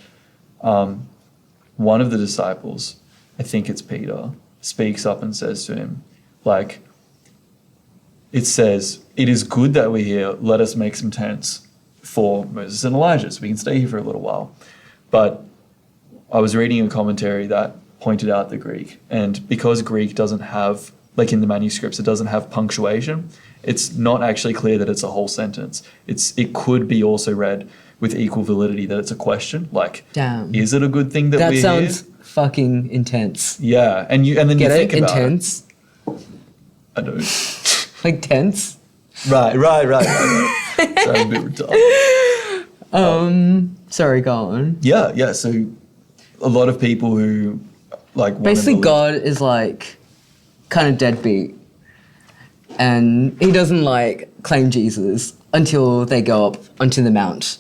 one of the disciples, I think it's Peter, speaks up and says to him, like, it says, "It is good that we're here. Let us make some tents for Moses and Elijah so we can stay here for a little while." But I was reading a commentary that pointed out the Greek. And because Greek doesn't have, like in the manuscripts, it doesn't have punctuation, it's not actually clear that it's a whole sentence. It could be also read with equal validity that it's a question. Like, Damn. is it a good thing that That we're sounds here? fucking intense. Yeah. And then Get you it? think about Intense? it. I don't. Like tense? Right. Sorry, I'm a bit retarded. Sorry, go on. Yeah. So a lot of people who like wanna Basically, believe- God is like kind of deadbeat, and he doesn't like claim Jesus until they go up onto the Mount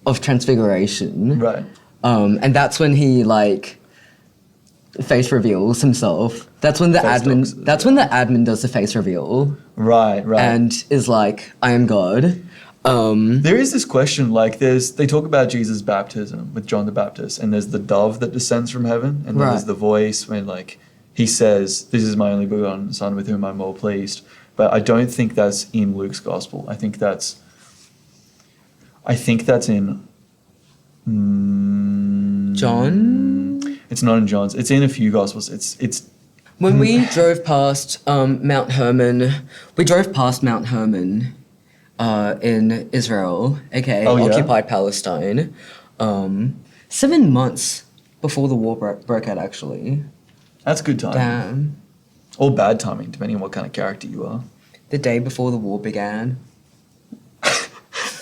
of Transfiguration. Right. And that's when he like face reveals himself. That's when the Face admin. dogs, That's when the admin does the face reveal Right. and is like, "I am God." There is this question, like they talk about Jesus' baptism with John the Baptist, and there's the dove that descends from heaven, and then Right. there's the voice when like he says, "This is my only begotten son with whom I'm well pleased." But I don't think that's in Luke's gospel. I think that's in John. It's not in John's. It's in a few gospels. It's When we drove past Mount Hermon, in Israel, aka Oh, yeah? occupied Palestine, 7 months before the war broke out, actually. that's good timing. Damn. Or bad timing, depending on what kind of character you are. The day before the war began.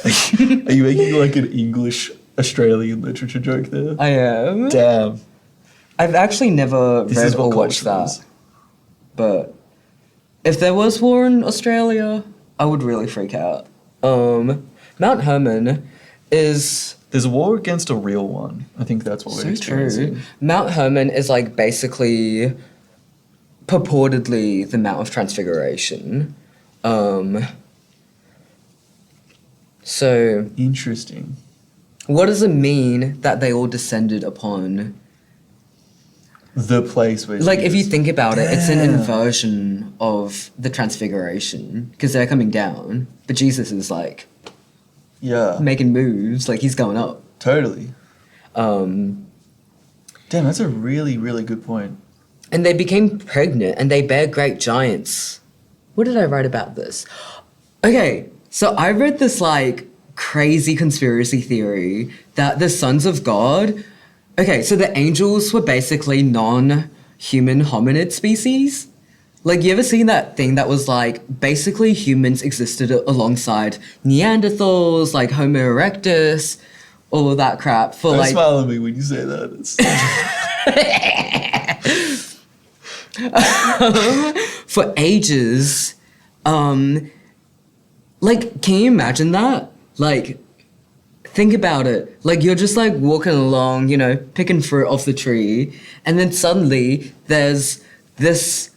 Are you making like an English Australian literature joke there? I am. Damn. I've actually never This read is what or watched culture that. is. But if there was war in Australia, I would really freak out. Mount Hermon is There's a war against a real one. I think that's what we're so experiencing. true. Mount Hermon is like basically purportedly the Mount of Transfiguration. So Interesting. what does it mean that they all descended upon? The place where Like, if you Jesus- think about it, it's an Damn. inversion of the Transfiguration because they're coming down, but Jesus is like Yeah, making moves, like he's going up. totally. Um, Damn, that's a really, really good point. and they became pregnant and they bare great giants. What did I write about this? Okay, so I read this like crazy conspiracy theory that the sons of God. Okay, so the angels were basically non-human hominid species. Like, you ever seen that thing that was like basically humans existed alongside Neanderthals, like Homo erectus, all of that crap for Don't like smile at me when you say that. It's for ages. Like, can you imagine that? Like, think about it. Like, you're just like walking along, you know, picking fruit off the tree, and then suddenly there's this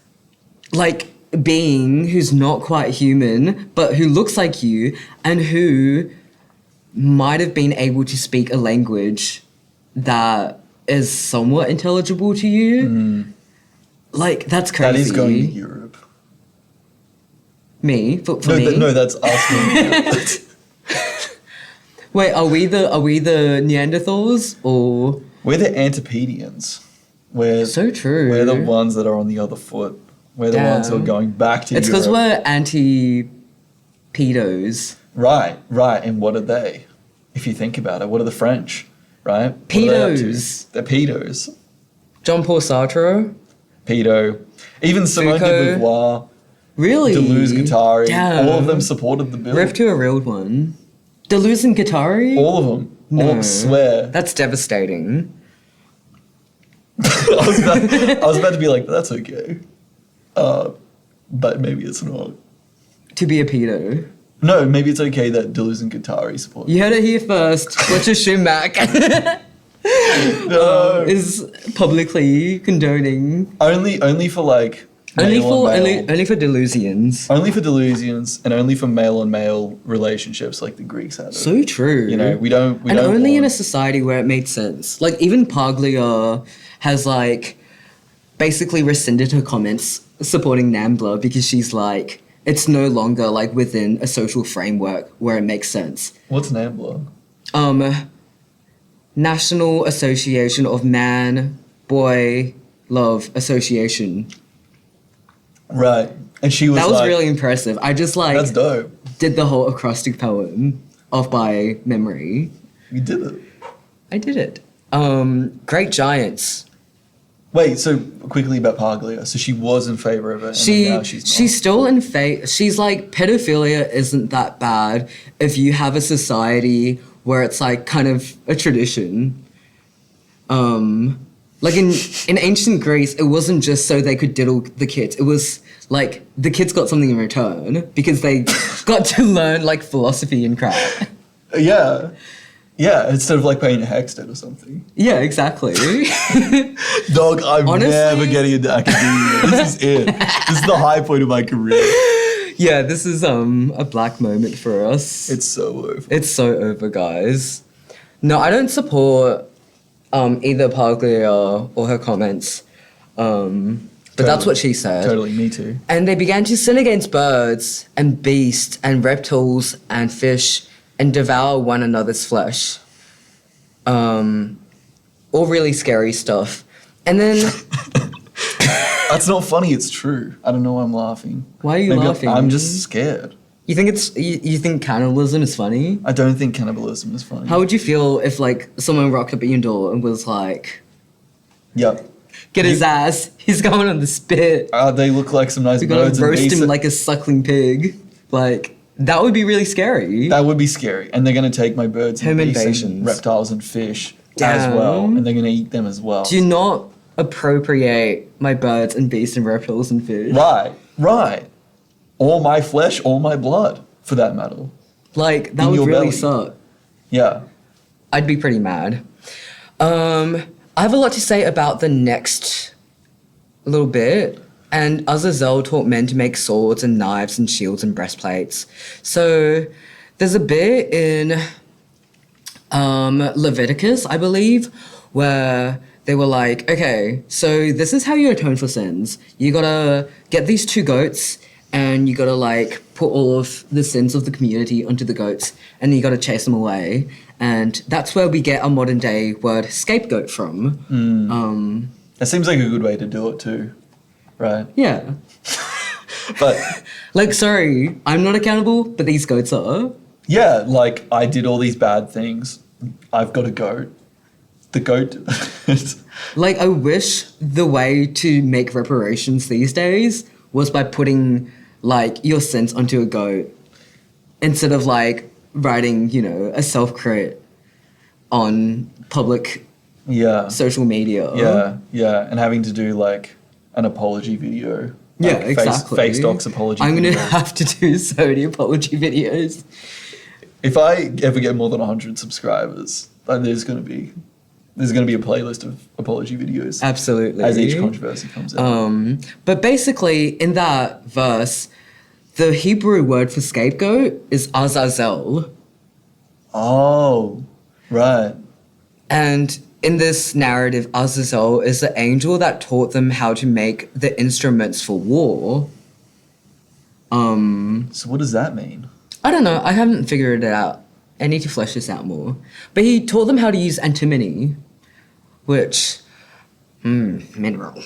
like being who's not quite human, but who looks like you and who might have been able to speak a language that is somewhat intelligible to you. Like, that's crazy. that is going to Europe. Me? For No, me? no, that's us. Going to Europe. Wait, are we the Neanderthals or? We're the Antediluvians. We're So true. We're the ones that are on the other foot. We're the ones who are Damn. going back to It's Europe. because we're anti-pedos. Right. And what are they? If you think about it, what are the French? Right? What are they up to? Pedos. They're pedos. Jean-Paul Sartre? Pedo. Even Simone de Foucault. Beauvoir, Really? Deleuze, Guattari, Damn. all of them supported the bill. Rip to a real one. Deleuze and Guattari? All of them. No. All swear. That's devastating. I was about to be like, that's okay. But maybe it's not. To be a pedo. No, maybe it's okay that Deleuze and Guattari support. You heard it here first. Fletcher Schumack No. is publicly condoning. Only for like Only male for on male. only for Delusians. Only for Delusians and only for male on male relationships like the Greeks had it. So true. You know, we don't and only in a want- society where it made sense. Like, even Paglia has like basically rescinded her comments supporting Nambla because she's like, it's no longer like within a social framework where it makes sense. What's Nambla? National Association of Man, Boy, Love Association. Right. And she was That was like, really impressive. I just like that's dope. did the whole acrostic poem off by memory. You did it. I did it. Great Giants. Wait, so quickly about Paglia. So she was in favor of it, and then now she's not. She's still in favor. She's like, pedophilia isn't that bad if you have a society where it's like kind of a tradition. Like in ancient Greece, it wasn't just so they could diddle the kids. It was like the kids got something in return because they got to learn like philosophy and crap. Yeah. Yeah, instead of like paying a Hexted or something. Yeah, exactly. Dog, I'm Honestly- never getting into academia. This is it. This is the high point of my career. Yeah, this is a black moment for us. It's so over. It's so over, guys. No, I don't support either Paglia or her comments. But that's what she said. Totally, me too. And they began to sin against birds and beasts and reptiles and fish and devour one another's flesh. All really scary stuff. And then That's not funny, it's true. I don't know why I'm laughing. Why are you Maybe laughing? I'm just scared. you think you think cannibalism is funny? I don't think cannibalism is funny. How would you feel if like someone rocked up at your door and was like, Yep. get his ass, he's going on the spit. They look like some nice We're gonna birds and roast beasts. him like a suckling pig. Like, That would be really scary. That would be scary. And they're going to take my birds and Home beasts and invasions. reptiles and fish as Damn. well. And they're going to eat them as well. Do not appropriate my birds and beasts and reptiles and fish. Right. Or my flesh or my blood, for that matter. Like, that In would your really belly. suck. Yeah. I'd be pretty mad. I have a lot to say about the next little bit. And Azazel taught men to make swords and knives and shields and breastplates. So there's a bit in Leviticus, I believe, where they were like, okay, so this is how you atone for sins. You gotta get these 2 goats and you gotta like put all of the sins of the community onto the goats and you gotta chase them away. And that's where we get our modern day word scapegoat from. That seems like a good way to do it too. Right. Yeah. But Like, sorry, I'm not accountable, but these goats are. yeah, like I did all these bad things. I've got a goat. The goat. Like, I wish the way to make reparations these days was by putting, like, your sins onto a goat instead of, like, writing, you know, a self-crit on public yeah. social media. Yeah. And having to do like an apology video. Yeah, Like exactly. Face Doc's apology I'm video. going to have to do so many apology videos. If I ever get more than 100 subscribers, like, there's gonna be a playlist of apology videos Absolutely. as each controversy comes out. But basically, in that verse, the Hebrew word for scapegoat is Azazel. Oh, right. And in this narrative, Azazel is the angel that taught them how to make the instruments for war. So what does that mean? I don't know. I haven't figured it out. I need to flesh this out more. But he taught them how to use antimony, which, mineral.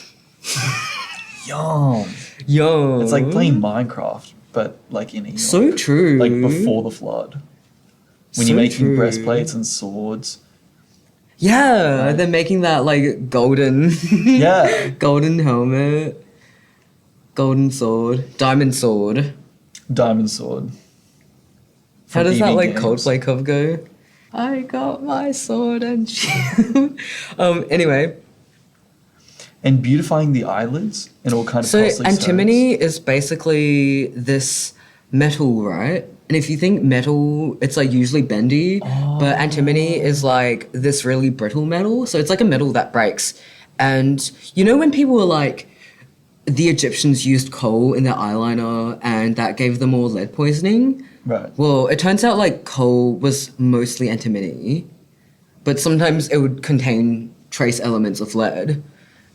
Yum. Yo. It's like playing Minecraft, but like in Enoch. So true. Like before the flood. When So you're making true. breastplates and swords. Yeah, Right. they're making that like golden, Yeah. golden helmet, golden sword, diamond sword. Diamond sword. How From does that EV like Games. Coldplay cover go? I got my sword and shield. Anyway, And beautifying the eyelids and all kind of so costly antimony is basically this metal, right? And if you think metal, it's like usually bendy, but antimony is like this really brittle metal. So it's like a metal that breaks. And you know when people were like, the Egyptians used coal in their eyeliner and that gave them all lead poisoning? Right. Well, it turns out like coal was mostly antimony, but sometimes it would contain trace elements of lead.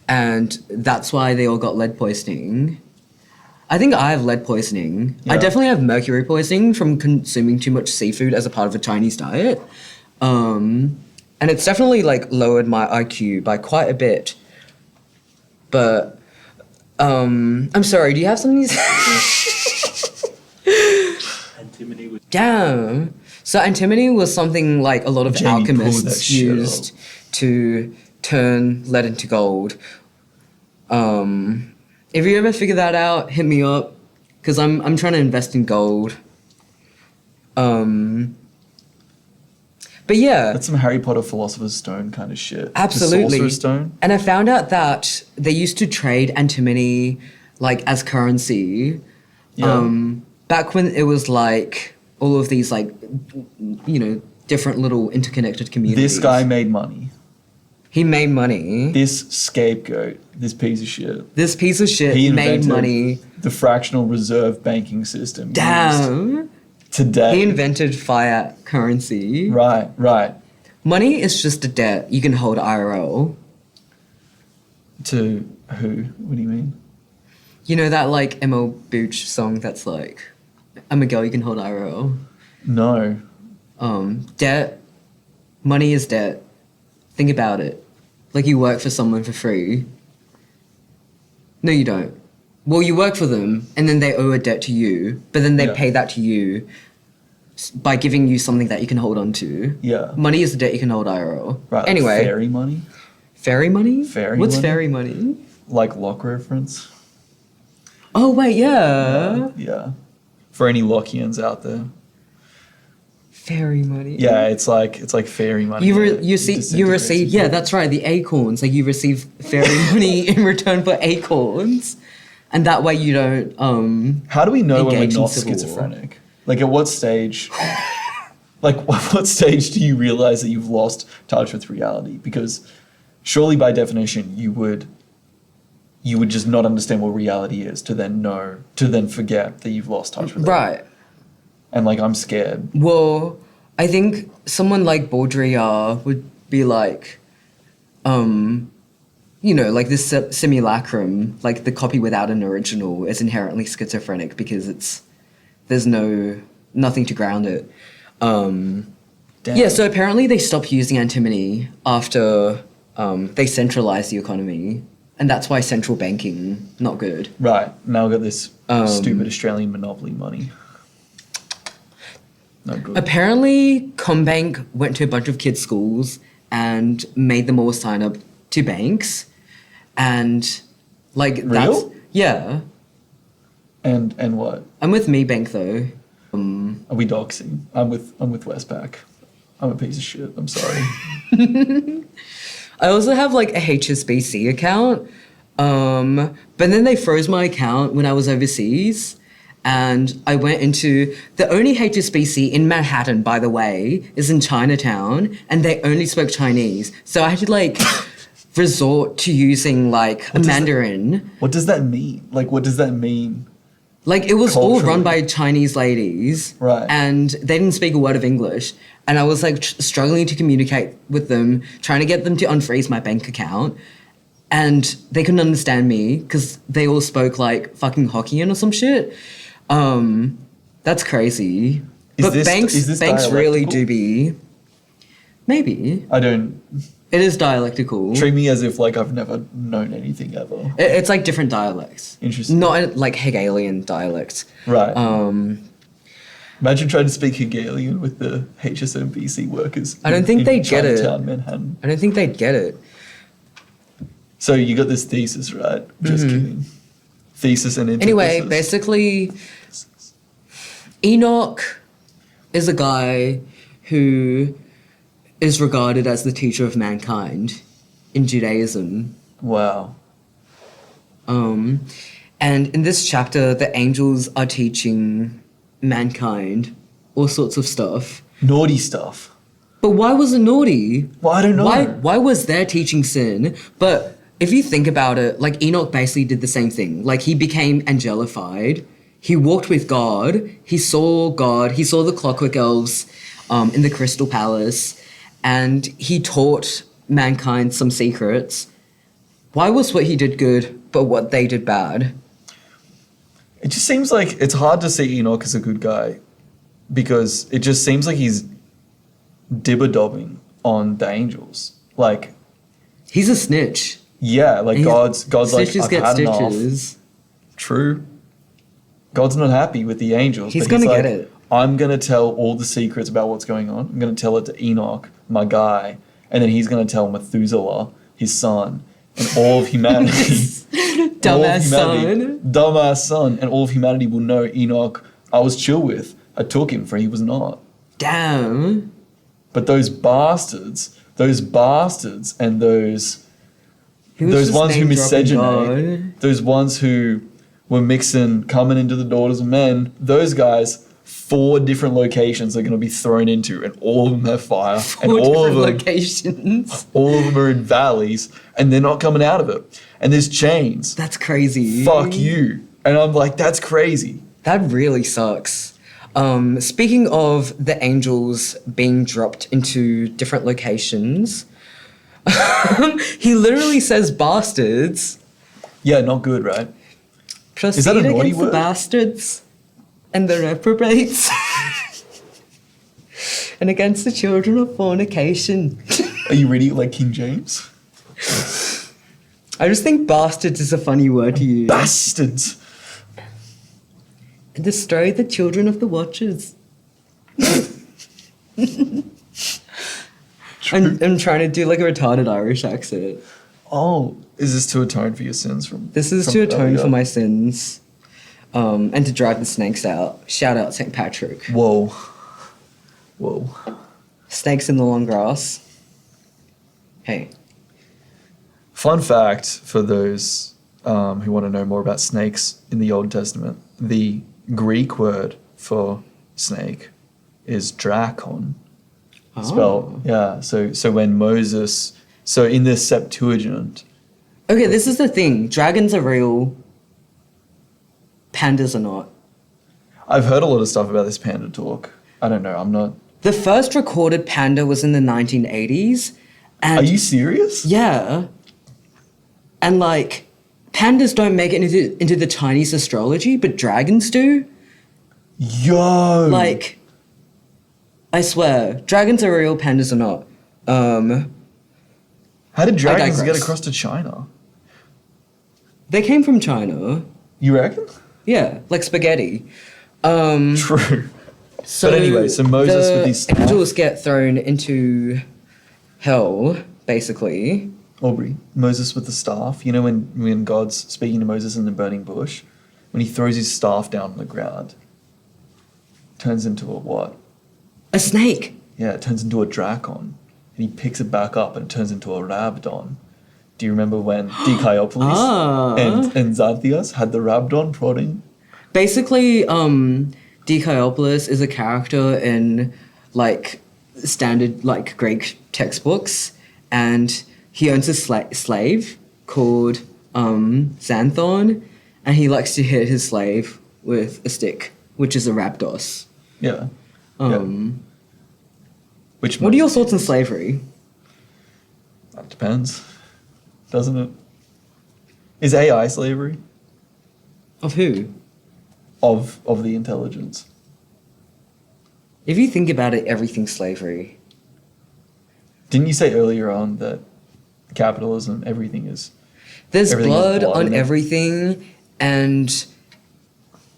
And that's why they all got lead poisoning. I think I have lead poisoning. I Yeah. definitely have mercury poisoning from consuming too much seafood as a part of a Chinese diet. And it's definitely like lowered my IQ by quite a bit. But I'm sorry, do you have something to say? Antimony was Damn. So antimony was something like a lot of Jamie, pull that alchemists shit used to turn lead into gold. If you ever figure that out, hit me up, because I'm trying to invest in gold. But yeah, That's some Harry Potter Philosopher's Stone kind of shit. absolutely. The Sorcerer's Stone. And I found out that they used to trade antimony like as currency. Yeah. Back when it was like all of these like, you know, different little interconnected communities. This guy made money. He made money. This scapegoat, this piece of shit. This piece of shit He made invented money. the fractional reserve banking system. used Damn. Today. He invented fiat currency. Right. Money is just a debt you can hold IRL. To who? What do you mean? You know that like ML Booch song that's like, I'm a girl you can hold IRL. No. Debt. Money is debt. Think about it. Like you work for someone for free. No, you don't. Well, you work for them and then they owe a debt to you, but then they Yeah. pay that to you by giving you something that you can hold on to. Yeah. Money is the debt you can hold IRL. Right. Anyway. Fairy money? Fairy money? Fairy What's money? fairy money? Like lock reference? Oh, wait, yeah. Yeah. For any Lockians out there. Fairy money. Yeah, it's like fairy money. You that receive disintegrates. yeah, that's right, the acorns. Like you receive fairy money in return for acorns, and that way you don't How do we know when we're engage in not civil war. schizophrenic? Like at what stage? Like what stage do you realize that you've lost touch with reality? Because surely by definition you would just not understand what reality is to then forget that you've lost touch with it. right. And like I'm scared. Well, I think someone like Baudrillard would be like, like this simulacrum, like the copy without an original is inherently schizophrenic because there's nothing to ground it. Damn. Yeah, so apparently they stopped using antimony after they centralized the economy, and that's why central banking not good. Right. Now I've got this stupid Australian monopoly money. Not good. Apparently, Combank went to a bunch of kids' schools and made them all sign up to banks, and like that's Real? yeah. And what? I'm with Me Bank though. Are we doxing? I'm with Westpac. I'm a piece of shit. I'm sorry. I also have like a HSBC account, but then they froze my account when I was overseas. And I went into the only HSBC in Manhattan, by the way, is in Chinatown, and they only spoke Chinese. So I had to like resort to using like a Mandarin. What does that mean? Like, what does that mean? Like it was all Culturally. run by Chinese ladies, Right. And they didn't speak a word of English. And I was like struggling to communicate with them, trying to get them to unfreeze my bank account. And they couldn't understand me because they all spoke like fucking Hokkien or some shit. That's crazy. But banks really dialectical? do be. Maybe. I don't. It is dialectical. Treat me as if like I've never known anything ever. It's like different dialects. Interesting. Not like Hegelian dialects. Right. Imagine trying to speak Hegelian with the HSBC workers. I don't think in they'd get it. Chinatown, Manhattan. I don't think they'd get it. So you got this thesis, right? Just kidding. Thesis and antithesis. Anyway, basically, Enoch is a guy who is regarded as the teacher of mankind in Judaism. Wow. And in this chapter, the angels are teaching mankind all sorts of stuff. Naughty stuff. But why was it naughty? Well, I don't know. Why was their teaching sin? But if you think about it, like Enoch basically did the same thing. Like he became angelified. He walked with God. He saw the clockwork elves in the Crystal Palace. And he taught mankind some secrets. Why was what he did good, but what they did bad? It just seems like it's hard to see Enoch as a good guy because it just seems like he's dibber-dobbing on the angels. Like, He's a snitch. yeah, like And God's like, Snitches I've get had enough. stitches. True. God's not happy with the angels. He's but gonna like, get it. I'm going to tell all the secrets about what's going on. I'm going to tell it to Enoch, my guy, and then he's going to tell Methuselah, his son, and all of humanity. Dumbass son. Dumbass son. And all of humanity will know Enoch I was chill with. I took him for he was not. Damn. But those bastards and those He was those just ones who name-dropping miscegenate, God. those ones who were mixing, coming into the daughters of men, those guys, 4 different locations they're going to be thrown into, and all of them have fire, and 4 all of different them, locations. all of them are in valleys, and they're not coming out of it. And there's chains. That's crazy. Fuck you. And I'm like, that's crazy. That really sucks. Speaking of the angels being dropped into different locations, he literally says bastards. Yeah, not good, right? Proceed that a naughty against the word? bastards and the reprobates and against the children of fornication. Are you reading it like King James? I just think bastards is a funny word to use. Bastards. And destroy the children of the watchers. I'm trying to do like a retarded Irish accent. Oh, is this to atone for your sins from? This is from to atone earlier? for my sins. and to drive the snakes out. Shout out St. Patrick. Whoa. Snakes in the long grass. Hey. Fun fact for those who want to know more about snakes in the Old Testament, the Greek word for snake is drakon. Spelled, yeah. So when Moses, so in the Septuagint. Okay, this is the thing. Dragons are real. Pandas are not. I've heard a lot of stuff about this panda talk. I don't know. I'm not. The first recorded panda was in the 1980s. And Are you serious? yeah. And like, pandas don't make it into the Chinese astrology, but dragons do. Yo. Like, I swear, dragons are real, pandas are not. How did dragons get digress. across to China? They came from China. You reckon? Yeah, like spaghetti. True. So But anyway, so Moses the with these staff- angels get thrown into hell, basically. Aubrey, Moses with the staff. You know when God's speaking to Moses in the burning bush? When he throws his staff down on the ground, turns into a what? A snake. Yeah, it turns into a drakon. And he picks it back up and it turns into a rabdon. Do you remember when Diciopolis and Xanthias had the rabdon prodding? Basically, Diciopolis is a character in like standard like Greek textbooks, and he owns a slave called Xanthon, and he likes to hit his slave with a stick, which is a rabdos. Yeah. Which What are your thoughts on slavery? That depends, doesn't it? Is AI slavery? Of who? Of the intelligence. If you think about it, everything's slavery. Didn't you say earlier on that capitalism, everything is... There's Everything is blood blood on in it. everything, and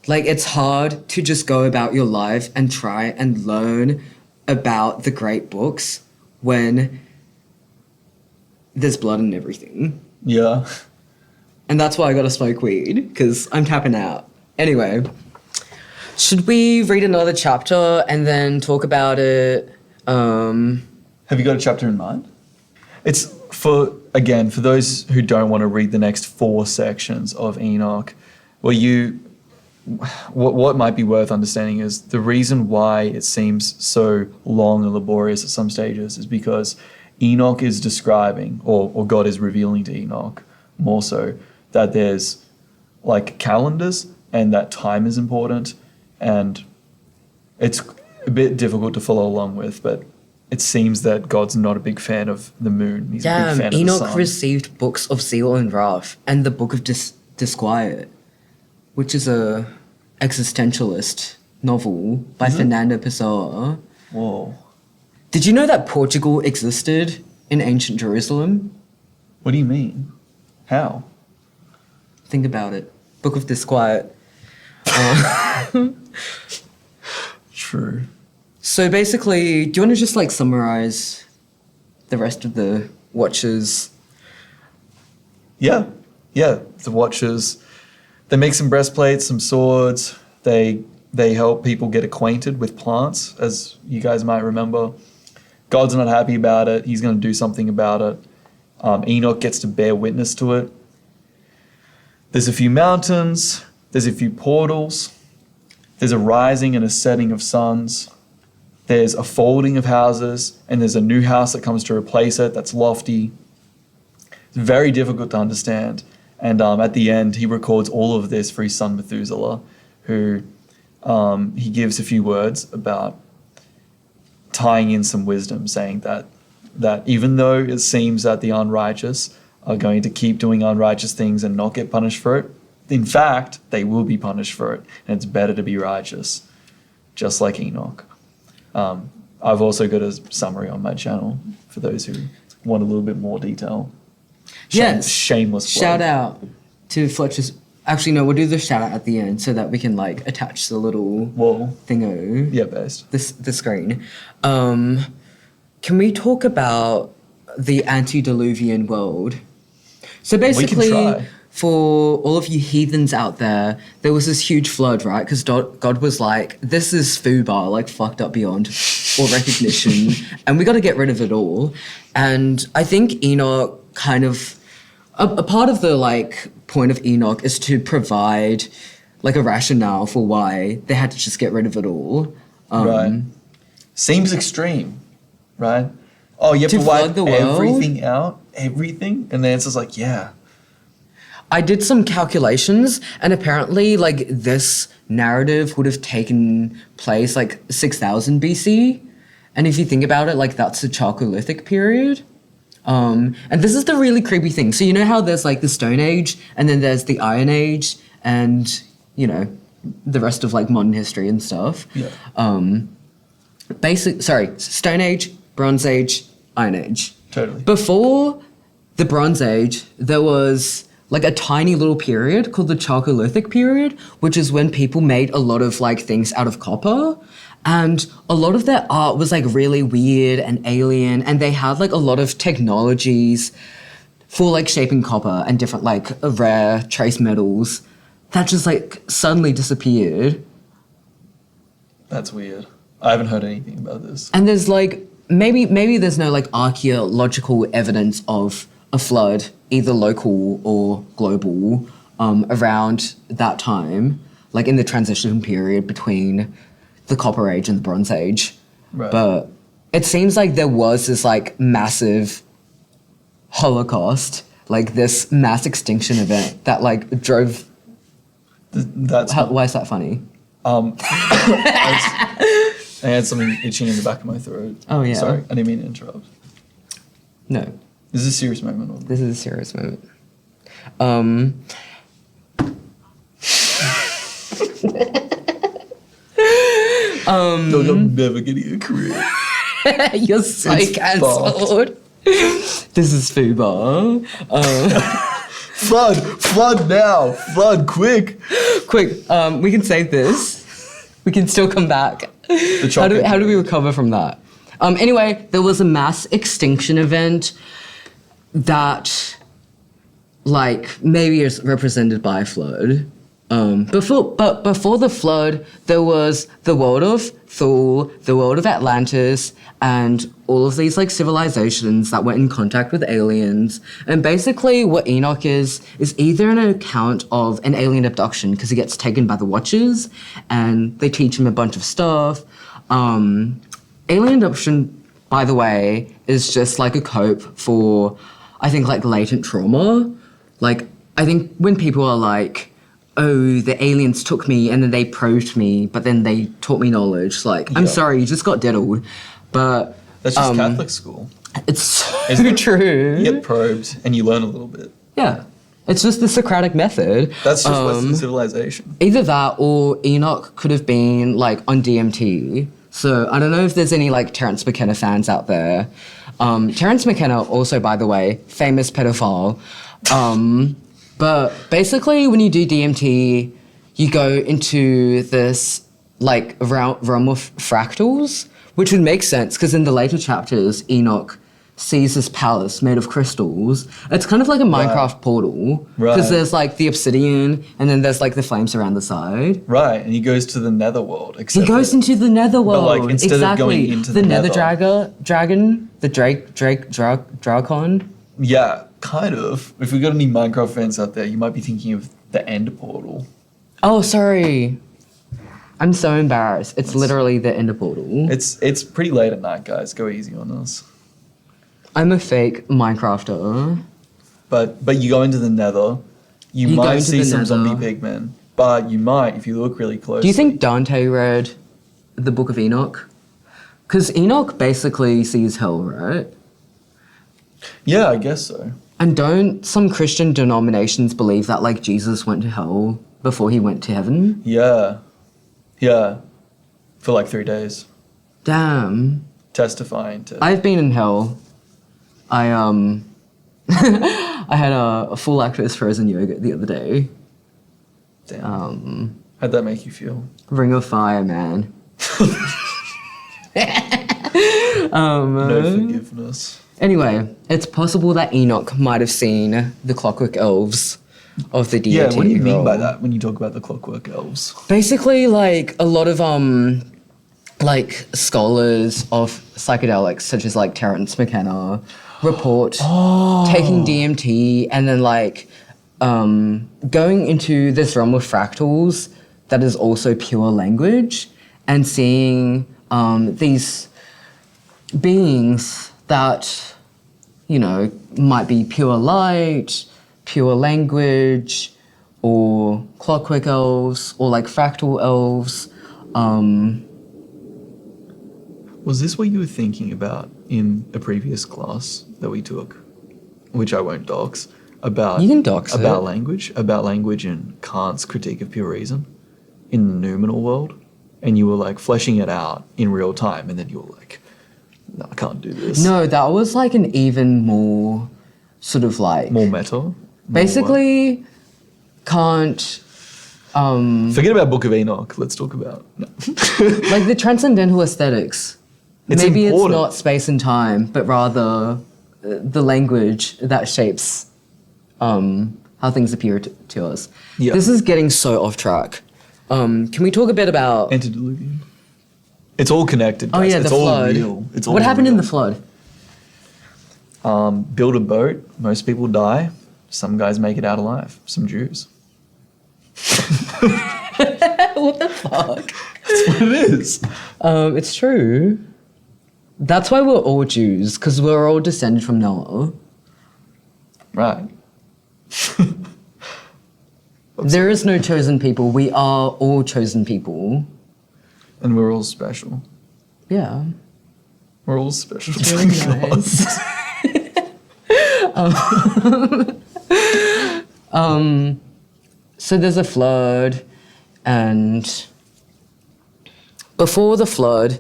like it's hard to just go about your life and try and learn about the great books when there's blood in everything. Yeah. And that's why I gotta smoke weed, because I'm tapping out. Anyway, should we read another chapter and then talk about it? Have you got a chapter in mind? It's for those who don't want to read the next 4 sections of Enoch, what might be worth understanding is the reason why it seems so long and laborious at some stages is because Enoch is describing, or God is revealing to Enoch more so, that there's like calendars and that time is important, and it's a bit difficult to follow along with, but it seems that God's not a big fan of the moon. He's a big fan of the Enoch sun. received books of Zeal and Wrath and the Book of Disquiet, which is a existentialist novel by Fernando Pessoa. Whoa. Did you know that Portugal existed in ancient Jerusalem? What do you mean? How? Think about it. Book of Disquiet. True. So basically, do you want to just like summarize the rest of the Watchers? Yeah. The Watchers, they make some breastplates, some swords. They help people get acquainted with plants, as you guys might remember. God's not happy about it. He's going to do something about it. Enoch gets to bear witness to it. There's a few mountains. There's a few portals. There's a rising and a setting of suns. There's a folding of houses, and there's a new house that comes to replace it that's lofty. It's very difficult to understand. And at the end, he records all of this for his son Methuselah, who he gives a few words about tying in some wisdom, saying that even though it seems that the unrighteous are going to keep doing unrighteous things and not get punished for it, in fact, they will be punished for it, and it's better to be righteous, just like Enoch. I've also got a summary on my channel for those who want a little bit more detail. Yes. Shameless plug. Shout out to Fletcher's. Actually, no, we'll do the shout out at the end so that we can like attach the little Whoa. thingo. Yeah, based. The screen. Can we talk about the antediluvian world? So basically, try. for all of you heathens out there, there was this huge flood, right? Because God was like, this is foobar, like fucked up beyond all recognition, and we got to get rid of it all. And I think Enoch kind of, a part of the like point of Enoch is to provide like a rationale for why they had to just get rid of it all. Right. Seems extreme, right? Oh, you have to flood wipe the world? everything out? Everything? And the answer's like, yeah. I did some calculations, and apparently, like, this narrative would have taken place, like, 6000 BC. And if you think about it, like, that's the Chalcolithic period. And this is the really creepy thing. So you know how there's, like, the Stone Age, and then there's the Iron Age, and, you know, the rest of, like, modern history and stuff. Yeah. Stone Age, Bronze Age, Iron Age. Totally. Before the Bronze Age, there was like a tiny little period called the Chalcolithic period, which is when people made a lot of like things out of copper. And a lot of their art was like really weird and alien, and they had like a lot of technologies for like shaping copper and different like rare trace metals that just like suddenly disappeared. That's weird. I haven't heard anything about this. And there's like, maybe there's no like archaeological evidence of a flood, either local or global, around that time, like in the transition period between the Copper Age and the Bronze Age. Right. But it seems like there was this like massive Holocaust, like this mass extinction event that like drove. Why is that funny? I had something itching in the back of my throat. Oh, yeah. Sorry, I didn't mean to interrupt. No, This is a serious moment. Or... this is a serious moment. I'm never getting a career. You're so It's cancelled. This is Fubar. Flood now! Flood, quick! Quick, we can save this. We can still come back. How do we recover from that? Anyway, there was a mass extinction event that, like, maybe is represented by a flood. Before the flood, there was the world of Thule, the world of Atlantis, and all of these like civilizations that were in contact with aliens. And basically, what Enoch is either an account of an alien abduction because he gets taken by the Watchers, and they teach him a bunch of stuff. Alien abduction, by the way, is just like a cope for, I think, like latent trauma. Like, I think when people are like, oh, the aliens took me and then they probed me, but then they taught me knowledge. Like, I'm sorry, you just got diddled. But That's just Catholic school. it's so true. You get probed and you learn a little bit. Yeah. It's just the Socratic method. That's just Western civilization. Either that or Enoch could have been like on DMT. So I don't know if there's any like Terence McKenna fans out there. Terence McKenna also, by the way, famous pedophile. But basically, when you do DMT, you go into this like realm of fractals, which would make sense because in the later chapters, Enoch sees this palace made of crystals. It's kind of like a Minecraft portal because there's like the obsidian and then there's like the flames around the side. Right, and he goes to the netherworld. He goes into the netherworld. But like instead of going into the nether nether dragon, the Dracon. Yeah, kind of. If we got any Minecraft fans out there, you might be thinking of the end portal. Oh, sorry. I'm so embarrassed. It's literally the ender portal. It's pretty late at night, guys. Go easy on us. I'm a fake Minecrafter. But you go into the nether, you go might into see the some nether. zombie pigmen. But you might, if you look really closely. Do you think Dante read the Book of Enoch? Because Enoch basically sees hell, right? Yeah, I guess so. And don't some Christian denominations believe that like Jesus went to hell before he went to heaven? Yeah. Yeah. For like 3 days. Damn. Testifying to... I've been in hell. I I had a full lactose frozen yogurt the other day. Damn. How'd that make you feel? Ring of Fire, man. No forgiveness. Anyway, it's possible that Enoch might have seen the Clockwork Elves of the deity. Yeah, what do you mean by role. that when you talk about the clockwork elves? Basically, like a lot of like scholars of psychedelics, such as like Terence McKenna, report taking DMT and then like going into this realm of fractals that is also pure language and seeing these beings that, you know, might be pure light, pure language, or clockwork elves, or like fractal elves. Was this what you were thinking about in a previous class that we took, which I won't dox, about You can dox about it. language and Kant's critique of pure reason in the noumenal world, and you were like fleshing it out in real time, and then you were like, "No, I can't do this." No, that was like an even more sort of like More meta. More basically can't forget about Book of Enoch. Let's talk about. No. like the transcendental aesthetics. It's Maybe important. it's not space and time, but rather the language that shapes how things appear to us. Yeah. This is getting so off track. Can we talk a bit about? Antediluvian. It's all connected. Oh Guys. yeah, it's the all flood. real. It's all what happened in real. the flood? Build a boat. Most people die. Some guys make it out alive. Some Jews. What the fuck? That's what it is. It's true. That's why we're all Jews, because we're all descended from Noah. Right. There is no chosen people. We are all chosen people. And we're all special. Yeah. We're all special. It's really nice. So there's a flood, and before the flood,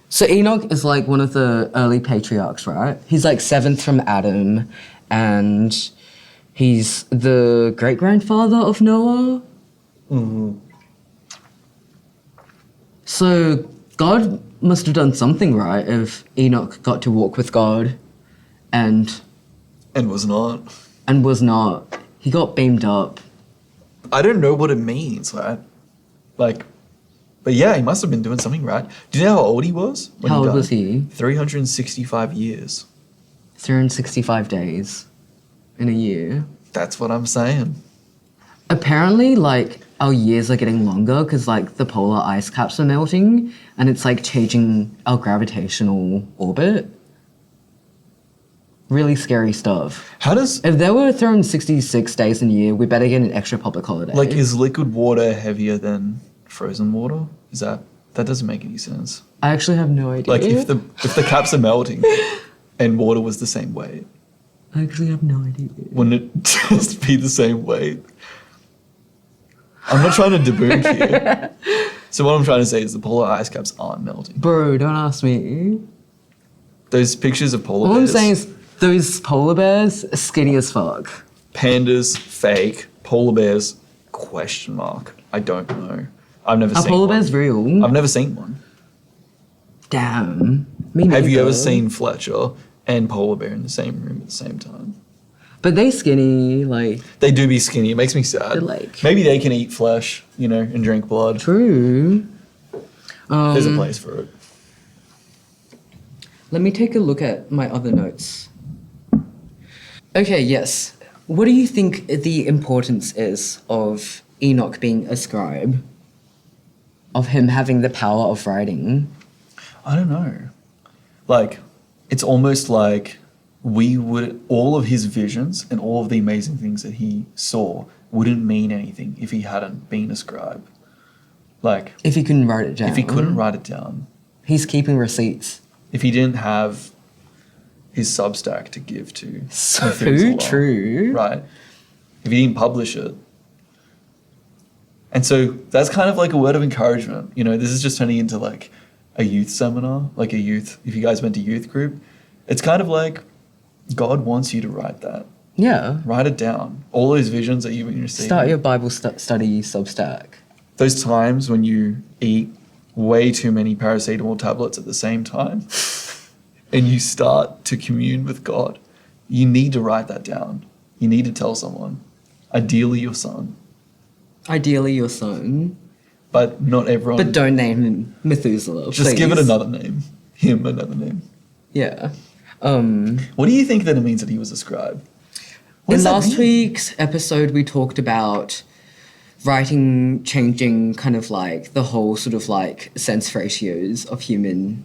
so Enoch is like one of the early patriarchs, right? He's like seventh from Adam, and he's the great-grandfather of Noah. So God must have done something right if Enoch got to walk with God and And was not. was not. He got beamed up. I don't know what it means, right? Like, but yeah, he must have been doing something right. Do you know how old he was? When How old died? was he? 365 years. 365 days in a year. That's what I'm saying. Apparently, like, our years are getting longer because, like, the polar ice caps are melting and it's, like, changing our gravitational orbit. Really scary stuff. How does, If there were 366 days in a year, we better get an extra public holiday. like, is liquid water heavier than frozen water? Is that doesn't make any sense. I actually have no idea. Like, if the caps are melting and water was the same weight, I actually have no idea. wouldn't it just be the same weight? I'm not trying to debunk here. So what I'm trying to say is the polar ice caps aren't melting. Bro, don't ask me. Those pictures of polar All I'm bears, saying is those polar bears are skinny as fuck. pandas, fake, polar bears, question mark. I don't know. I've never Are seen polar one. bears real? I've never seen one. Damn. Me Have you neither. ever seen Fletcher and polar bear in the same room at the same time? But they skinny, like, They do be skinny. It makes me sad. They're like- Maybe they can eat flesh, and drink blood. true. There's a place for it. Let me take a look at my other notes. Okay, yes. What do you think the importance is of Enoch being a scribe? Of him having the power of writing? I don't know. Like, it's almost like all of his visions and all of the amazing things that he saw wouldn't mean anything if he hadn't been a scribe. Like, If he couldn't write it down. if he couldn't write it down, He's keeping receipts. if he didn't have his Substack to give to So Methuselah, true. right? If he didn't publish it. And so that's kind of like a word of encouragement. This is just turning into like a youth seminar, like if you guys went to youth group, it's kind of like God wants you to write that. Yeah. Write it down. All those visions that you've been receiving. Start your Bible study Substack. Those times when you eat way too many paracetamol tablets at the same time and you start to commune with God, you need to write that down. You need to tell someone. Ideally your son. Ideally, your son. But not everyone. But don't name him Methuselah. Just give it please. another name. Him another name. Yeah. What do you think that it means that he was a scribe? What In does that last mean? week's episode, we talked about writing changing kind of like the whole sort of like sense ratios of human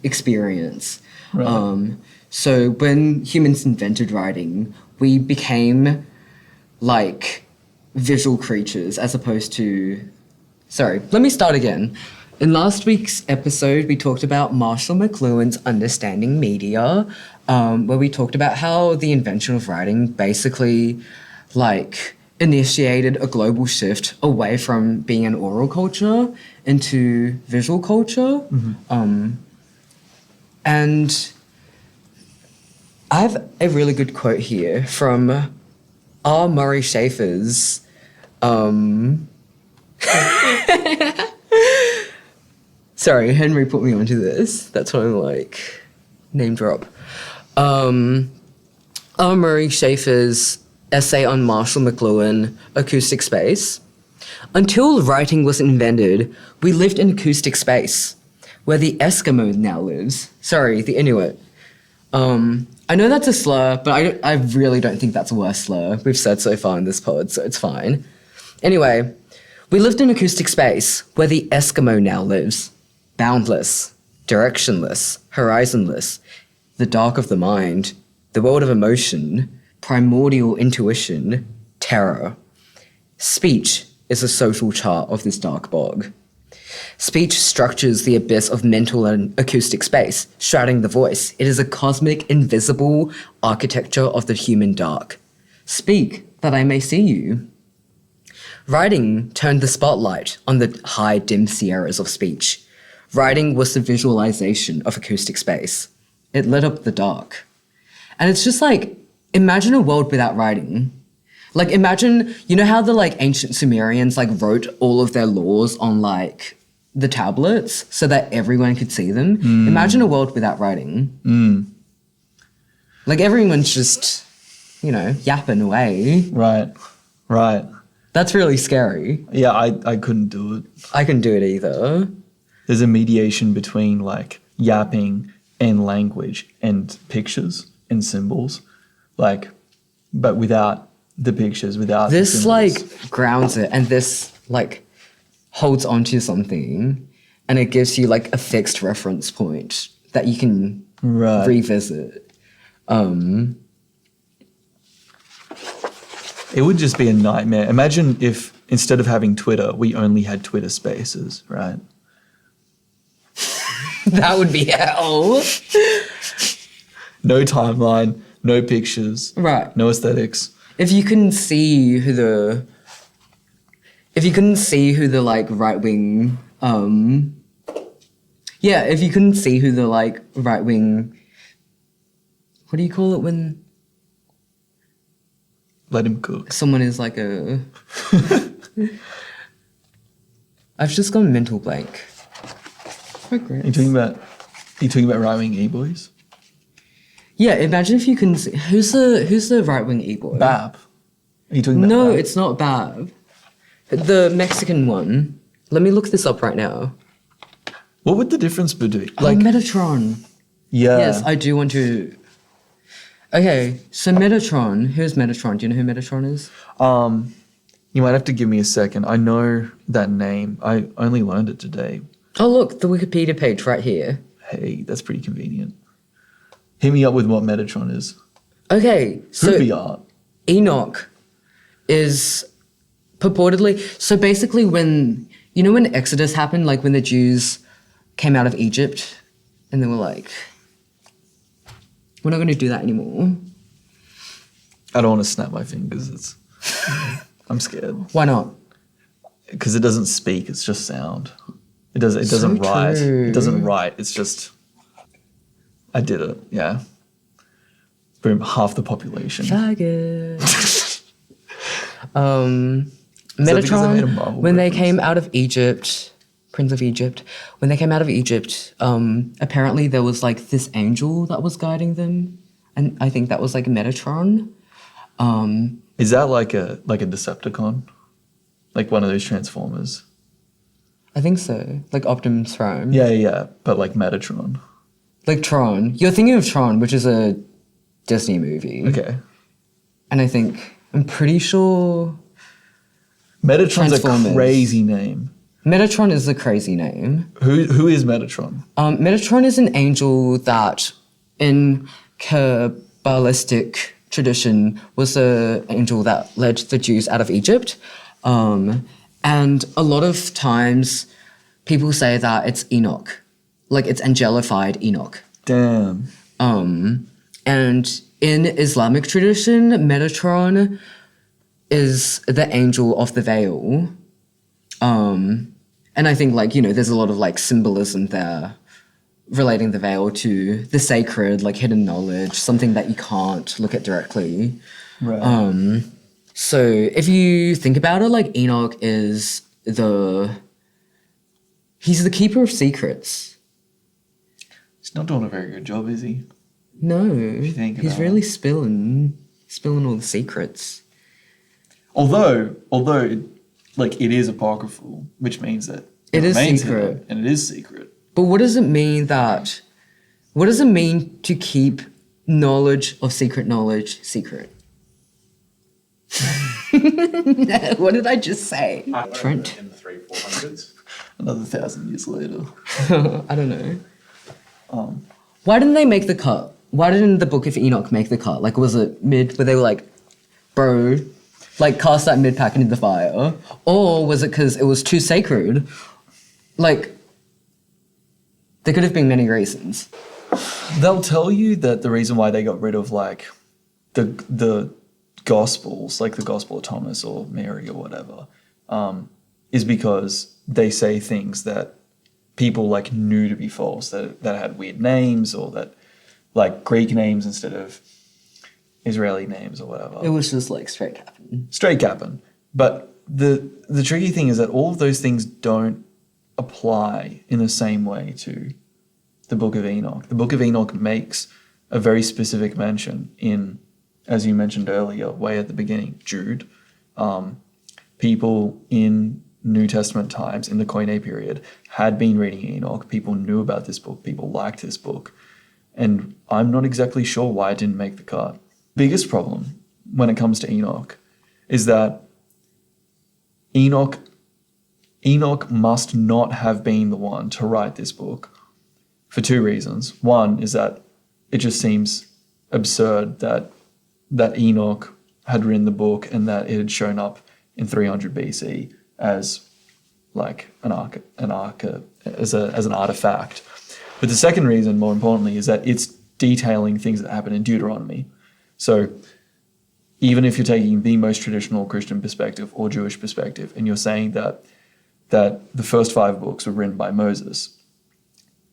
experience. Right. So when humans invented writing, we became like visual creatures as opposed to... Sorry, let me start again. In last week's episode, we talked about Marshall McLuhan's Understanding Media, where we talked about how the invention of writing basically like initiated a global shift away from being an oral culture into visual culture. And I have a really good quote here from R. Murray Schafer's sorry, Henry put me onto this. That's why I'm like, name drop. R. Murray Schafer's essay on Marshall McLuhan, Acoustic Space. Until writing was invented, we lived in acoustic space, where the Eskimo now lives. Sorry, the Inuit. I know that's a slur, but I really don't think that's a worse slur we've said so far in this pod, so it's fine. Anyway, we lived in acoustic space, where the Eskimo now lives. Boundless, directionless, horizonless, the dark of the mind, the world of emotion, primordial intuition, terror. Speech is a social chart of this dark bog. Speech structures the abyss of mental and acoustic space, shrouding the voice. It is a cosmic, invisible architecture of the human dark. Speak, that I may see you. Writing turned the spotlight on the high, dim sierras of speech. Writing was the visualization of acoustic space. It lit up the dark. And it's just like, imagine a world without writing. Like, imagine, you know how the, like, ancient Sumerians, like, wrote all of their laws on, like, the tablets so that everyone could see them? Imagine a world without writing. Like, everyone's just, you know, yapping away. Right. That's really scary. Yeah, I couldn't do it. I couldn't do it either. There's a mediation between like yapping and language and pictures and symbols, like, but without the pictures, without the This, symbols. like, grounds it, and this, like, holds onto something, and it gives you, like, a fixed reference point that you can Right. revisit. It would just be a nightmare. Imagine if instead of having Twitter, we only had Twitter Spaces, right? That would be hell. No timeline, no pictures, Right. no aesthetics. If you couldn't see who the like right wing if you couldn't see who the like right wing, what do you call it when Let him cook. someone is like a I've just gone mental blank. Progress. Are you talking about right-wing e-boys? Yeah, imagine if you can see who's the right wing e-boy? Bab. Are you talking about No, Bab? it's not Bab. The Mexican one. Let me look this up right now. What would the difference be? Like Metatron. yeah. Yes, I do want to. Okay, so Metatron. Who's Metatron? Do you know who Metatron is? You might have to give me a second. I know that name. I only learned it today. Oh, look, the Wikipedia page right here. Hey, that's pretty convenient. Hit me up with what Metatron is. Okay, so Could be art. Enoch is purportedly. So basically, when Exodus happened, like when the Jews came out of Egypt, and they were like, "We're not going to do that anymore." I don't want to snap my fingers. I'm scared. Why not? Because it doesn't speak. It's just sound. It doesn't write. true. It doesn't write. It's just. I did it. Yeah. Boom. Half the population. Faggot. that because I made a Metatron, Marvel when they reference? came out of Egypt, Prince of Egypt, when they came out of Egypt, apparently there was like this angel that was guiding them, and I think that was like Metatron. Is that like a Decepticon? Like one of those Transformers? I think so. Like Optimus Prime. Yeah, but like Metatron. Like Tron. You're thinking of Tron, which is a Disney movie. Okay. And I'm pretty sure Metatron's a Transformers. crazy name. Metatron is a crazy name. Who is Metatron? Metatron is an angel that, in Kabbalistic tradition, was an angel that led the Jews out of Egypt. And a lot of times, people say that it's Enoch, like it's angelified Enoch. Damn. And in Islamic tradition, Metatron is the angel of the veil. And I think, like, you know, there's a lot of, like, symbolism there relating the veil to the sacred, like, hidden knowledge, something that you can't look at directly. Right. So if you think about it, like, Enoch is he's the keeper of secrets. He's not doing a very good job, is he? No, think he's about really spilling all the secrets. Although it is apocryphal, which means that It is remains secret. hidden, and it is secret. But what does it mean to keep knowledge of secret knowledge secret? What did I just say? Trent. In the 300-400s. Another 1,000 years later. I don't know. Why didn't they make the cut? Why didn't the Book of Enoch make the cut? Like, was it mid, where they were like, bro, like, cast that mid pack into the fire? Or was it because it was too sacred? Like, there could have been many reasons. They'll tell you that the reason why they got rid of, like, the Gospels, like the Gospel of Thomas or Mary or whatever, is because they say things that people, like, knew to be false, that had weird names, or that, like, Greek names instead of Israeli names or whatever. It was just like straight capping. Straight capping. But the tricky thing is that all of those things don't apply in the same way to the Book of Enoch. The Book of Enoch makes a very specific mention in, as you mentioned earlier, way at the beginning, Jude. People in New Testament times, in the Koine period, had been reading Enoch. People knew about this book. People liked this book. And I'm not exactly sure why it didn't make the cut. Biggest problem when it comes to Enoch is that Enoch must not have been the one to write this book for two reasons. One is that it just seems absurd that Enoch had written the book and that it had shown up in 300 BC as like an artifact. But the second reason, more importantly, is that it's detailing things that happen in Deuteronomy. So even if you're taking the most traditional Christian perspective or Jewish perspective, and you're saying that the first 5 books were written by Moses,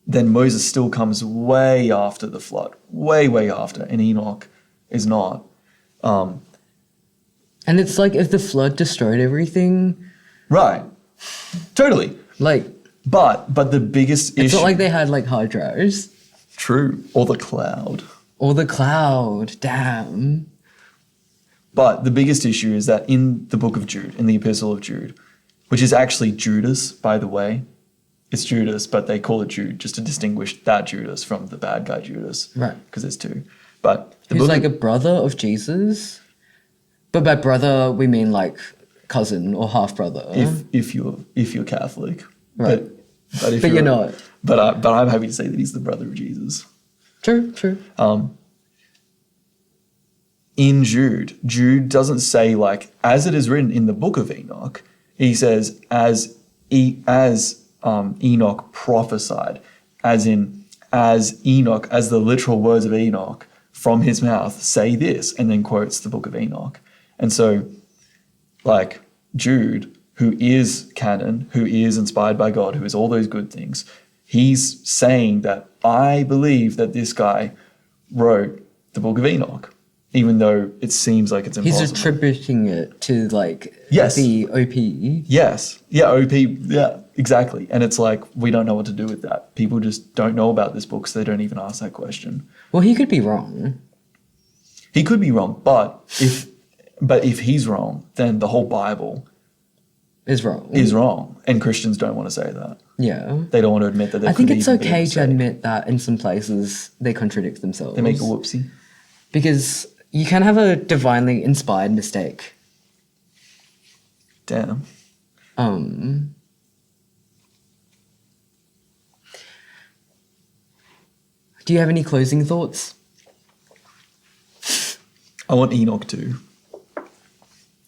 then Moses still comes way after the flood, way after, and Enoch is not. And it's like if the flood destroyed everything. Right. Totally. Like, But the biggest issue... it's not like they had like hard drives. True. Or the cloud. Or the cloud. Damn. But the biggest issue is that in the book of Jude, in the epistle of Jude, which is actually Judas, by the way, it's Judas, but they call it Jude just to distinguish that Judas from the bad guy Judas. Right. Because there's two. But the Who's book like a brother of Jesus? But by brother, we mean like cousin or half brother. if you're Catholic. Right. But if But you're not. But I'm happy to say that he's the brother of Jesus. True. In Jude doesn't say like, as it is written in the book of Enoch. He says, as Enoch prophesied, as Enoch, as the literal words of Enoch from his mouth say this, and then quotes the book of Enoch. And so, like, Jude, who is canon, who is inspired by God, who is all those good things, he's saying that I believe that this guy wrote the book of Enoch, even though it seems like it's impossible. He's attributing it to like Yes. the OP. Yes. Yeah, OP. Yeah, exactly. And it's like, we don't know what to do with that. People just don't know about this book, so they don't even ask that question. Well, he could be wrong. He could be wrong, but But if he's wrong, then the whole Bible Is wrong. is wrong. And Christians don't want to say that. Yeah. They don't want to admit that there I think could it's even be a okay to mistake. admit that in some places they contradict themselves. They make a whoopsie. Because you can have a divinely inspired mistake. Damn. Do you have any closing thoughts? I want Enoch too.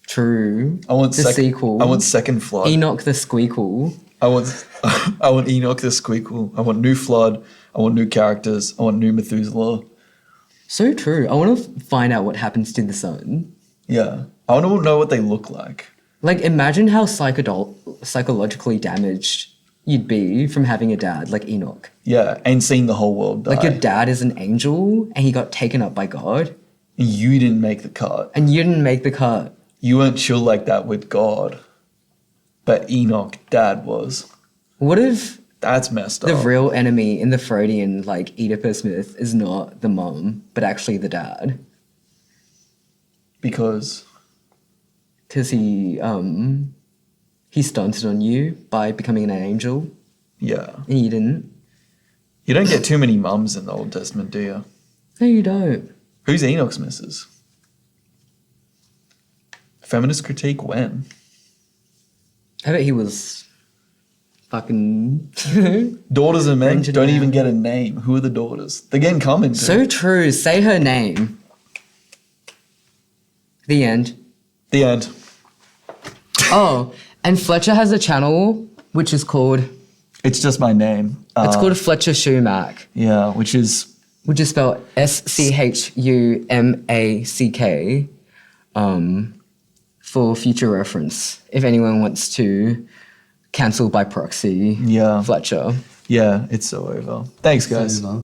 True. I want the sequel. I want second flood. Enoch the Squeakle. I want Enoch the Squeakle. I want new flood. I want new characters. I want new Methuselah. So true. I want to find out what happens to the sun. Yeah. I want to know what they look like. Like, imagine how psychologically damaged you'd be from having a dad like Enoch. Yeah. And seeing the whole world die. Like, your dad is an angel and he got taken up by God. You didn't make the cut. And you didn't make the cut. You weren't chill like that with God. But Enoch, dad was. What if That's messed the up. real enemy in the Freudian, like, Oedipus myth is not the mum, but actually the dad? Because Because he stunted on you by becoming an angel, yeah. and you didn't. You don't get too many mums in the Old Testament, do you? No, you don't. Who's Enoch's missus? Feminist critique when? I bet he was fucking Daughters of men Rented don't out. even get a name. Who are the daughters? They're getting commented. So true. Say her name. The end. The end. Oh, and Fletcher has a channel which is called. It's just my name. It's called Fletcher Schumack, Yeah, which is which is spelled SCHUMACK. For future reference, if anyone wants to cancel by proxy, Yeah. Fletcher. yeah, it's so over. Thanks, guys. Over.